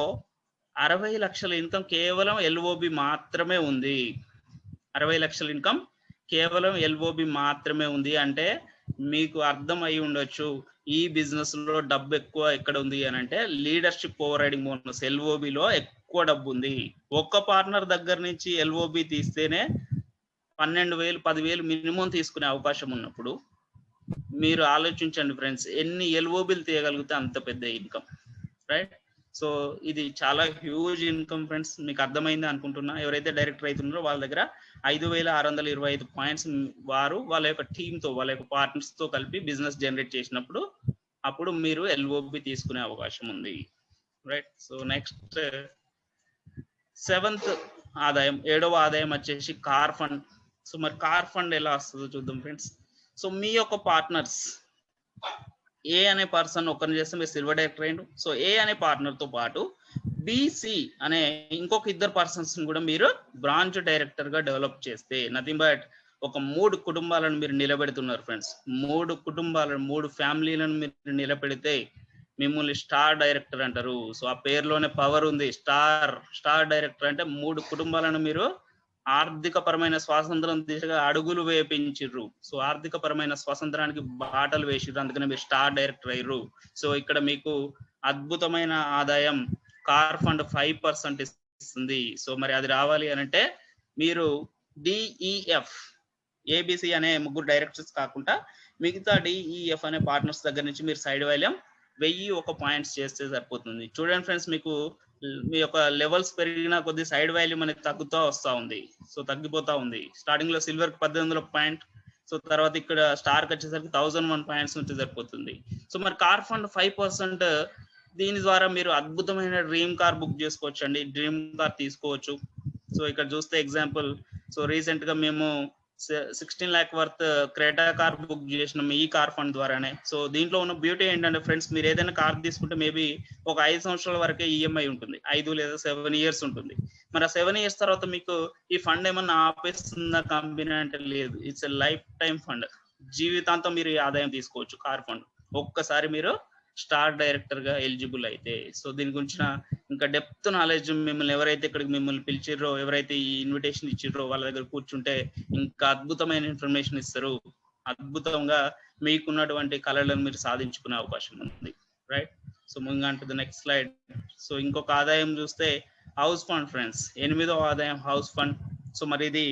60 లక్షల ఇన్కమ్ కేవలం ఎల్ఓబి మాత్రమే ఉంది. 60 లక్షల ఇన్కమ్ కేవలం ఎల్ఓబి మాత్రమే ఉంది. అంటే మీకు అర్థం అయి ఉండొచ్చు ఈ బిజినెస్ లో డబ్బు ఎక్కువ ఎక్కడ ఉంది అని అంటే లీడర్షిప్ ఓవర్ రైడింగ్ బోనస్ ఎల్ఓబిలో ఎక్కువ డబ్బు ఉంది. ఒక్క పార్ట్నర్ దగ్గర నుంచి ఎల్ఓబి తీస్తేనే 12,000 10,000 మినిమం తీసుకునే అవకాశం ఉన్నప్పుడు మీరు ఆలోచించండి ఫ్రెండ్స్, ఎన్ని ఎల్ఓబిలు తీయగలిగితే అంత పెద్ద ఇన్కమ్, రైట్? సో ఇది చాలా హ్యూజ్ ఇన్కమ్ ఫ్రెండ్స్. మీకు అర్థమైంది అనుకుంటున్నా. ఎవరైతే డైరెక్టర్ అవుతున్నారో వాళ్ళ దగ్గర 5625 పాయింట్స్ వారు వాళ్ళ యొక్క టీంతో, వాళ్ళ యొక్క పార్ట్నర్స్ తో కలిపి బిజినెస్ జనరేట్ చేసినప్పుడు అప్పుడు మీరు ఎల్ఓబి తీసుకునే అవకాశం ఉంది, రైట్? సో నెక్స్ట్ 7th ఆదాయం, 7వ ఆదాయం వచ్చేసి కార్ ఫండ్. సో మరి కార్ ఫండ్ ఎలా వస్తుందో చూద్దాం ఫ్రెండ్స్. సో మీ యొక్క పార్ట్నర్స్ ఏ అనే పర్సన్ ఒకరిని చేస్తే మీరు సిల్వర్ డైరెక్టర్ అయ్యిండు. సో ఏ అనే పార్ట్నర్ తో పాటు బిసి అనే ఇంకొక 2 పర్సన్స్ కూడా మీరు బ్రాంచ్ డైరెక్టర్ గా డెవలప్ చేస్తే నథింగ్ బట్ ఒక 3 కుటుంబాలను మీరు నిలబెడుతున్నారు ఫ్రెండ్స్. 3 కుటుంబాలను, 3 ఫ్యామిలీలను మీరు నిలబెడితే మిమ్మల్ని స్టార్ డైరెక్టర్ అంటారు. సో ఆ పేరులోనే పవర్ ఉంది. స్టార్ డైరెక్టర్ అంటే 3 కుటుంబాలను మీరు ఆర్థిక పరమైన స్వాతంత్రం దిశగా అడుగులు వేపించిర్రు. సో ఆర్థిక పరమైన స్వాతంత్రానికి బాటలు వేసిర్రు, అందుకనే మీరు స్టార్ డైరెక్టర్ అయ్యారు. సో ఇక్కడ మీకు అద్భుతమైన ఆదాయం కార్ ఫండ్ 5% ఇస్తుంది. సో మరి అది రావాలి అని అంటే మీరు డిఈఎఫ్, ఏబిసి అనే 3 డైరెక్టర్స్ కాకుండా మిగతా డిఈఎఫ్ అనే పార్ట్నర్స్ దగ్గర నుంచి మీరు సైడ్ వాల్యూమ్ 1001 పాయింట్స్ చేస్తే సరిపోతుంది. చూడండి ఫ్రెండ్స్, మీకు మీ యొక్క లెవెల్స్ పెరిగిన కొద్ది సైడ్ వాల్యూమ్ అనేది తగ్గుతూ వస్తూ ఉంది. సో తగ్గిపోతా ఉంది. స్టార్టింగ్ లో సిల్వర్ 1800 పాయింట్, సో తర్వాత ఇక్కడ స్టార్ కి వచ్చేసరికి 1001 పాయింట్స్ నుంచి సరిపోతుంది. సో మరి కార్ ఫండ్ 5%, దీని ద్వారా మీరు అద్భుతమైన డ్రీమ్ కార్ బుక్ చేసుకోవచ్చు అండి. డ్రీమ్ కార్ తీసుకోవచ్చు. సో ఇక్కడ చూస్తే ఎగ్జాంపుల్, సో రీసెంట్ గా మేము 16 lakh worth Creta car book చేసినాం ఈ కార్ ఫండ్ ద్వారానే. సో దీంట్లో ఉన్న బ్యూటీ ఏంటంటే ఫ్రెండ్స్, మీరు ఏదైనా కార్ తీసుకుంటే మేబీ ఒక 5 సంవత్సరాల వరకే ఈఎంఐ ఉంటుంది, 5 లేదా 7 ఇయర్స్ ఉంటుంది. మరి ఆ 7 ఇయర్స్ తర్వాత మీకు ఈ ఫండ్ ఏమన్నా ఆపేస్తుందా కంపెనీ అంటే లేదు. It's a life time fund, జీవితాంతం మీరు ఈ ఆదాయం తీసుకోవచ్చు కార్ ఫండ్, ఒక్కసారి మీరు స్టార్ డైరెక్టర్ గా ఎలిజిబుల్ అయితే. సో దీని గురించిన ఇంకా డెప్త్ నాలెడ్జ్ మిమ్మల్ని ఎవరైతే ఇక్కడికి మిమ్మల్ని పిలిచిర్రో, ఎవరైతే ఈ ఇన్విటేషన్ ఇచ్చిర్రో వాళ్ళ దగ్గర కూర్చుంటే ఇంకా అద్భుతమైన ఇన్ఫర్మేషన్ ఇస్తారు. అద్భుతంగా మీకున్నటువంటి కళలను మీరు సాధించుకునే అవకాశం ఉంది, right? So moving on to the next slide. So ఇంకొక ఆదాయం చూస్తే హౌస్ ఫండ్ ఫ్రెండ్స్, 8వ ఆదాయం హౌస్ ఫండ్. సో మరి ఇది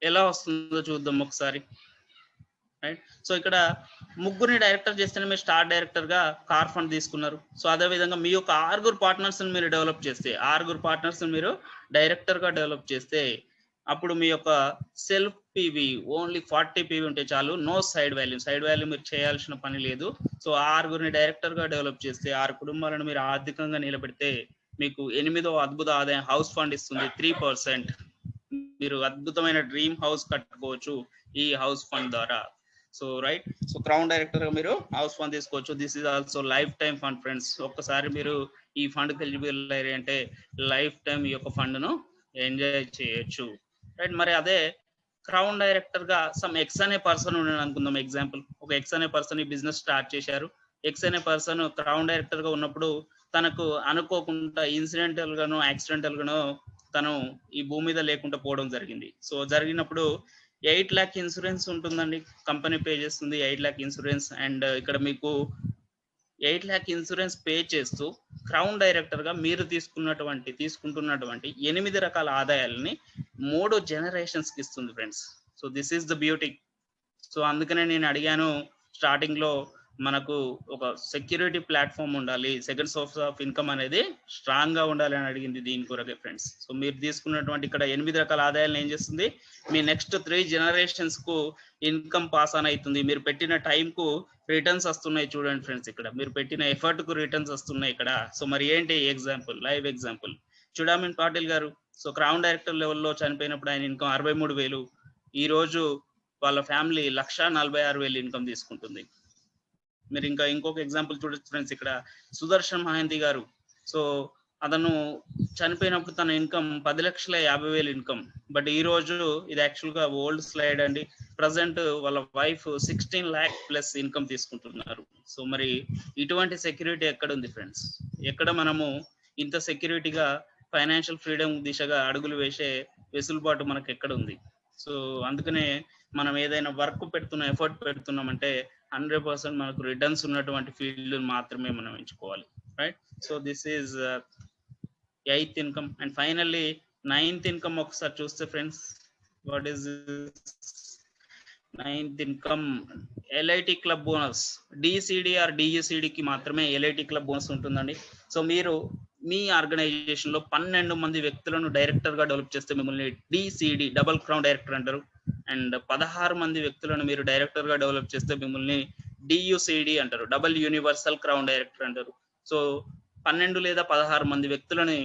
ఎలా వస్తుందో చూద్దాం ఒకసారి, రైట్? సో ఇక్కడ ముగ్గురిని డైరెక్టర్ చేస్తేనే మీరు స్టార్ డైరెక్టర్ గా కార్ ఫండ్ తీసుకున్నారు. సో అదే విధంగా మీ యొక్క 6 పార్ట్నర్స్ మీరు డెవలప్ చేస్తే, 6 పార్ట్నర్స్ మీరు డైరెక్టర్ గా డెవలప్ చేస్తే, అప్పుడు మీ యొక్క సెల్ఫ్ పీవీ ఓన్లీ 40 పీవీ ఉంటే చాలు, నో సైడ్ వాల్యూ మీరు చేయాల్సిన పని లేదు. సో 6 డైరెక్టర్ గా డెవలప్ చేస్తే, 6 కుటుంబాలను మీరు ఆర్థికంగా నిలబెడితే మీకు 8వ అద్భుత ఆదాయం హౌస్ ఫండ్ ఇస్తుంది 3%. మీరు అద్భుతమైన డ్రీమ్ హౌస్ కట్టుకోవచ్చు ఈ హౌస్ ఫండ్ ద్వారా. So right, so crown director గా మీరు హౌస్ ఫండ్ తీసుకోవచ్చు. This is also life time fund friends. ఒక్కసారి మీరు ఈ ఫండ్ ఎలిజిబుల్ అయ్యారు అంటే లైఫ్ టైం ఈ యొక్క ఫండ్ ను ఎంజాయ్ చేయొచ్చు, రైట్? మరి అదే క్రౌన్ డైరెక్టర్ గా సమ్ ఎక్స్ అనే పర్సన్ ఉన్నాడు అనుకుందాం. ఎగ్జాంపుల్, ఒక ఎక్స్ అనే పర్సన్ ఈ బిజినెస్ స్టార్ట్ చేశారు. ఎక్స్ అనే పర్సన్ క్రౌన్ డైరెక్టర్ గా ఉన్నప్పుడు తనకు అనుకోకుండా ఇన్సిడెంటల్ గానో యాక్సిడెంటల్ గానో తను ఈ భూమి మీద లేకుండా పోవడం జరిగింది. సో జరిగినప్పుడు 8 lakh ఇన్సూరెన్స్ ఉంటుందండి, కంపెనీ పే చేస్తుంది 8 lakh ఇన్సూరెన్స్. అండ్ ఇక్కడ మీకు 8 lakh ఇన్సూరెన్స్ పే చేస్తూ క్రౌన్ డైరెక్టర్ గా మీరు తీసుకుంటున్నటువంటి 8 రకాల ఆదాయాలని 3 జనరేషన్స్ కి ఇస్తుంది friends. So this is the beauty. So అందుకనే నేను అడిగాను స్టార్టింగ్ లో, మనకు ఒక సెక్యూరిటీ ప్లాట్ఫామ్ ఉండాలి, సెకండ్ సోర్స్ ఆఫ్ ఇన్కమ్ అనేది స్ట్రాంగ్ గా ఉండాలి అని అడిగింది దీని కొరకే ఫ్రెండ్స్. సో మీరు తీసుకున్నటువంటి ఇక్కడ 8 రకాల ఆదాయాలను ఏం చేస్తుంది, మీ నెక్స్ట్ 3 జనరేషన్స్ కు ఇన్కమ్ పాస్ ఆన్ అవుతుంది. మీరు పెట్టిన టైం కు రిటర్న్స్ వస్తున్నాయి చూడండి ఫ్రెండ్స్, ఇక్కడ మీరు పెట్టిన ఎఫర్ట్ కు రిటర్న్స్ వస్తున్నాయి ఇక్కడ. సో మరి ఏంటి ఎగ్జాంపుల్, లైవ్ ఎగ్జాంపుల్ చూడామిన్ పాటిల్ గారు. సో క్రౌన్ డైరెక్టర్ లెవెల్లో చనిపోయినప్పుడు ఆయన ఇన్కమ్ 63,000. ఈ రోజు వాళ్ళ ఫ్యామిలీ 1,46,000 ఇన్కమ్ తీసుకుంటుంది. మీరు ఇంకా ఇంకొక ఎగ్జాంపుల్ చూడొచ్చు ఫ్రెండ్స్, ఇక్కడ సుదర్శన్ మహంతి గారు. సో అతను చనిపోయినప్పుడు తన ఇన్కమ్ 10,50,000 ఇన్కమ్. బట్ ఈ రోజు ఇది యాక్చువల్ గా ఓల్డ్ స్లైడ్ అండి, ప్రజెంట్ వాళ్ళ వైఫ్ 16 lakh ప్లస్ ఇన్కమ్ తీసుకుంటున్నారు. సో మరి ఇటువంటి సెక్యూరిటీ ఎక్కడ ఉంది ఫ్రెండ్స్? ఎక్కడ మనము ఇంత సెక్యూరిటీగా ఫైనాన్షియల్ ఫ్రీడమ్ దిశగా అడుగులు వేసే వెసులుబాటు మనకు ఎక్కడ ఉంది? సో అందుకనే మనం ఏదైనా వర్క్ పెడుతున్నాం, ఎఫర్ట్ పెడుతున్నామంటే 100% మనకు రిటర్న్స్ ఉన్నటువంటి ఫీల్డ్ మాత్రమే మనం ఎంచుకోవాలి, right? So this is 8th income. And finally 9th income ఒకసారి చూస్తే friends, what is 9th income? LIT club bonus. DCD or డియుసిడికి మాత్రమే ఎల్ఐటి క్లబ్ బోనస్ ఉంటుందండి. సో మీరు మీ ఆర్గనైజేషన్ లో 12 మంది వ్యక్తులను డైరెక్టర్ గా డెవలప్ చేస్తే మిమ్మల్ని డిసిడి డబుల్ క్రౌన్ డైరెక్టర్ అంటారు. అండ్ 16 మంది వ్యక్తులను మీరు డైరెక్టర్ గా డెవలప్ చేస్తే మిమ్మల్ని డియుసిడి అంటారు, డబుల్ యూనివర్సల్ క్రౌన్ డైరెక్టర్ అంటారు. సో 12 లేదా 16 మంది వ్యక్తులని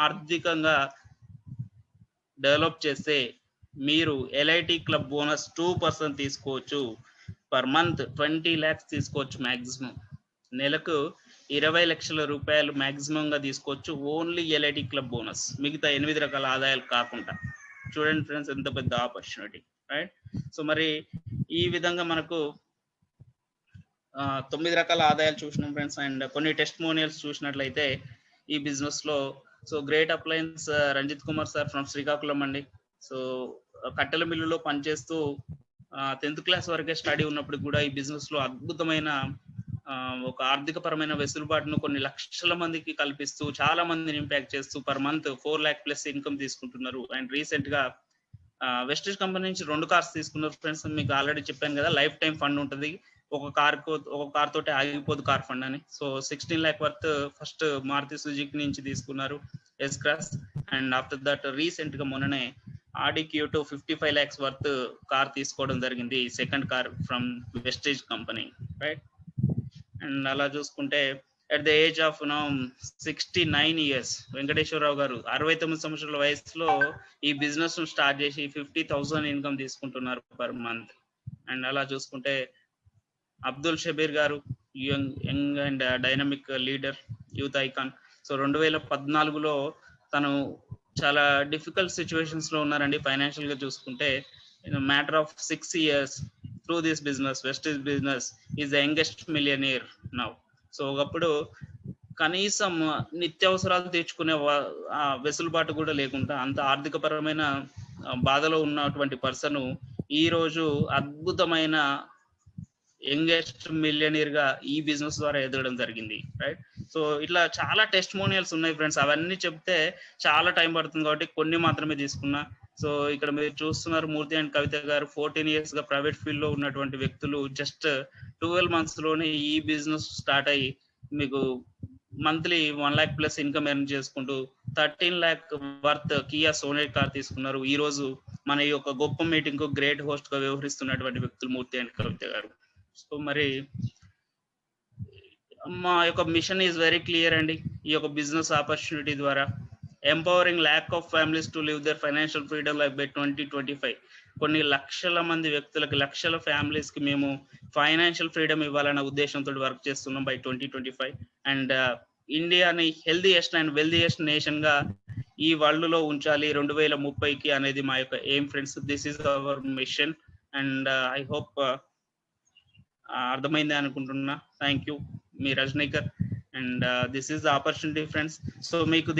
ఆర్థికంగా డెవలప్ చేస్తే మీరు ఎల్ఐటి క్లబ్ బోనస్ 2% తీసుకోవచ్చు. పర్ మంత్ 20 lakhs తీసుకోవచ్చు మాక్సిమం. నెలకు 20 లక్షల రూపాయలు మాక్సిమం గా తీసుకోవచ్చు ఓన్లీ ఎల్ఐటి క్లబ్ బోనస్, మిగతా 8 రకాల ఆదాయాలు కాకుండా. చూడండి ఫ్రెండ్స్, ఎంత పెద్ద ఆపర్చునిటీ, రైట్? సో మరి ఈ విధంగా మనకు 9 రకాల ఆదాయాలు చూసినాం ఫ్రెండ్స్. అండ్ కొన్ని టెస్టిమోనియల్స్ చూసినట్లయితే ఈ బిజినెస్ లో, so great appliance Ranjith Kumar sir from Srikakulam అండి. సో కట్టెల మిల్లులో పనిచేస్తూ 10th క్లాస్ వరకే స్టడీ ఉన్నప్పుడు కూడా ఈ బిజినెస్ లో అద్భుతమైన ఒక ఆర్థిక పరమైన వెసులుబాటును కొన్ని లక్షల మందికి కల్పిస్తూ చాలా మందిని ఇంపాక్ట్ చేస్తూ per month 4 lakh plus income తీసుకుంటున్నారు. అండ్ రీసెంట్ గా వెస్టేజ్ కంపెనీ నుంచి 2 కార్స్ తీసుకున్నారు ఫ్రెండ్స్. మీకు ఆల్రెడీ చెప్పాను కదా, లైఫ్ టైం ఫండ్ ఉంటుంది. ఒక కార్ తోటి ఆగిపోదు కార్ ఫండ్ అని. So 16 lakh worth first Maruti Suzuki నుంచి తీసుకున్నారు S cross. And after that recent గా మొన్ననే ఆడి Q2 55 lakhs వర్త్ కార్ తీసుకోవడం జరిగింది, second car from Vestige company, right? And అలా చూసుకుంటే at the age of 69 years. Venkateswararao గారు 69 సంవత్సరాల వయసులో ఈ బిజినెస్ స్టార్ట్ చేసి 50,000 ఇన్కమ్ తీసుకుంటున్నారు పర్ మంత్. అండ్ అలా చూసుకుంటే అబ్దుల్ షబీర్ గారు young and dynamic leader, youth icon. So 2014లో తను చాలా డిఫికల్ట్ సిచ్యువేషన్స్ లో ఉన్నారండి ఫైనాన్షియల్ గా చూసుకుంటే. In matter of 6 years through this business, Vestige business is the youngest millionaire now. So ఒకప్పుడు కనీసం నిత్యావసరాలు తీర్చుకునే వెసులుబాటు కూడా లేకుండా అంత ఆర్థిక పరమైన బాధలో ఉన్నటువంటి పర్సన్ ఈ రోజు అద్భుతమైన యంగెస్ట్ మిలియనీర్ గా ఈ బిజినెస్ ద్వారా ఎదగడం జరిగింది, రైట్? సో ఇట్లా చాలా టెస్టిమోనియల్స్ ఉన్నాయి ఫ్రెండ్స్. అవన్నీ చెప్తే చాలా టైం పడుతుంది కాబట్టి కొన్ని మాత్రమే తీసుకున్నా. సో ఇక్కడ మీరు చూస్తున్నారు మూర్తి అండ్ కవిత గారు 14 years గా ప్రైవేట్ ఫీల్డ్ లో ఉన్నటువంటి వ్యక్తులు జస్ట్ 12 months లోనే ఈ బిజినెస్ స్టార్ట్ అయ్యి మీకు monthly 1 lakh plus income earn చేసుకుంటూ 13 lakh worth Kia Sonet car తీసుకున్నారు. ఈ రోజు మన ఈ యొక్క గొప్ప మీటింగ్ కు గ్రేట్ హోస్ట్ గా వ్యవహరిస్తున్నటువంటి వ్యక్తులు మూర్తి అండ్ కవిత గారు. సో మరి మా యొక్క మిషన్ ఈజ్ వెరీ క్లియర్ అండి. ఈ యొక్క బిజినెస్ ఆపర్చునిటీ ద్వారా empowering lakh of families to live their financial freedom life by 2025. కొన్ని లక్షల మంది వ్యక్తులకు, లక్షల ఫ్యామిలీస్ కి మేము ఫైనాన్షియల్ ఫ్రీడమ్ ఇవ్వాలన్న ఉద్దేశంతో వర్క్ చేస్తున్నాం బై 2025. అండ్ ఇండియాని హెల్దీయెస్ట్ అండ్ వెల్దీయెస్ట్ నేషన్ గా ఈ వరల్డ్ లో ఉంచాలి 2030కి అనేది మా యొక్క aim friends. This is our machine and I hope అర్థమైంది అనుకుంటున్నా. Thank you, me Rajanikar. And this is the opportunity friends. So మీకు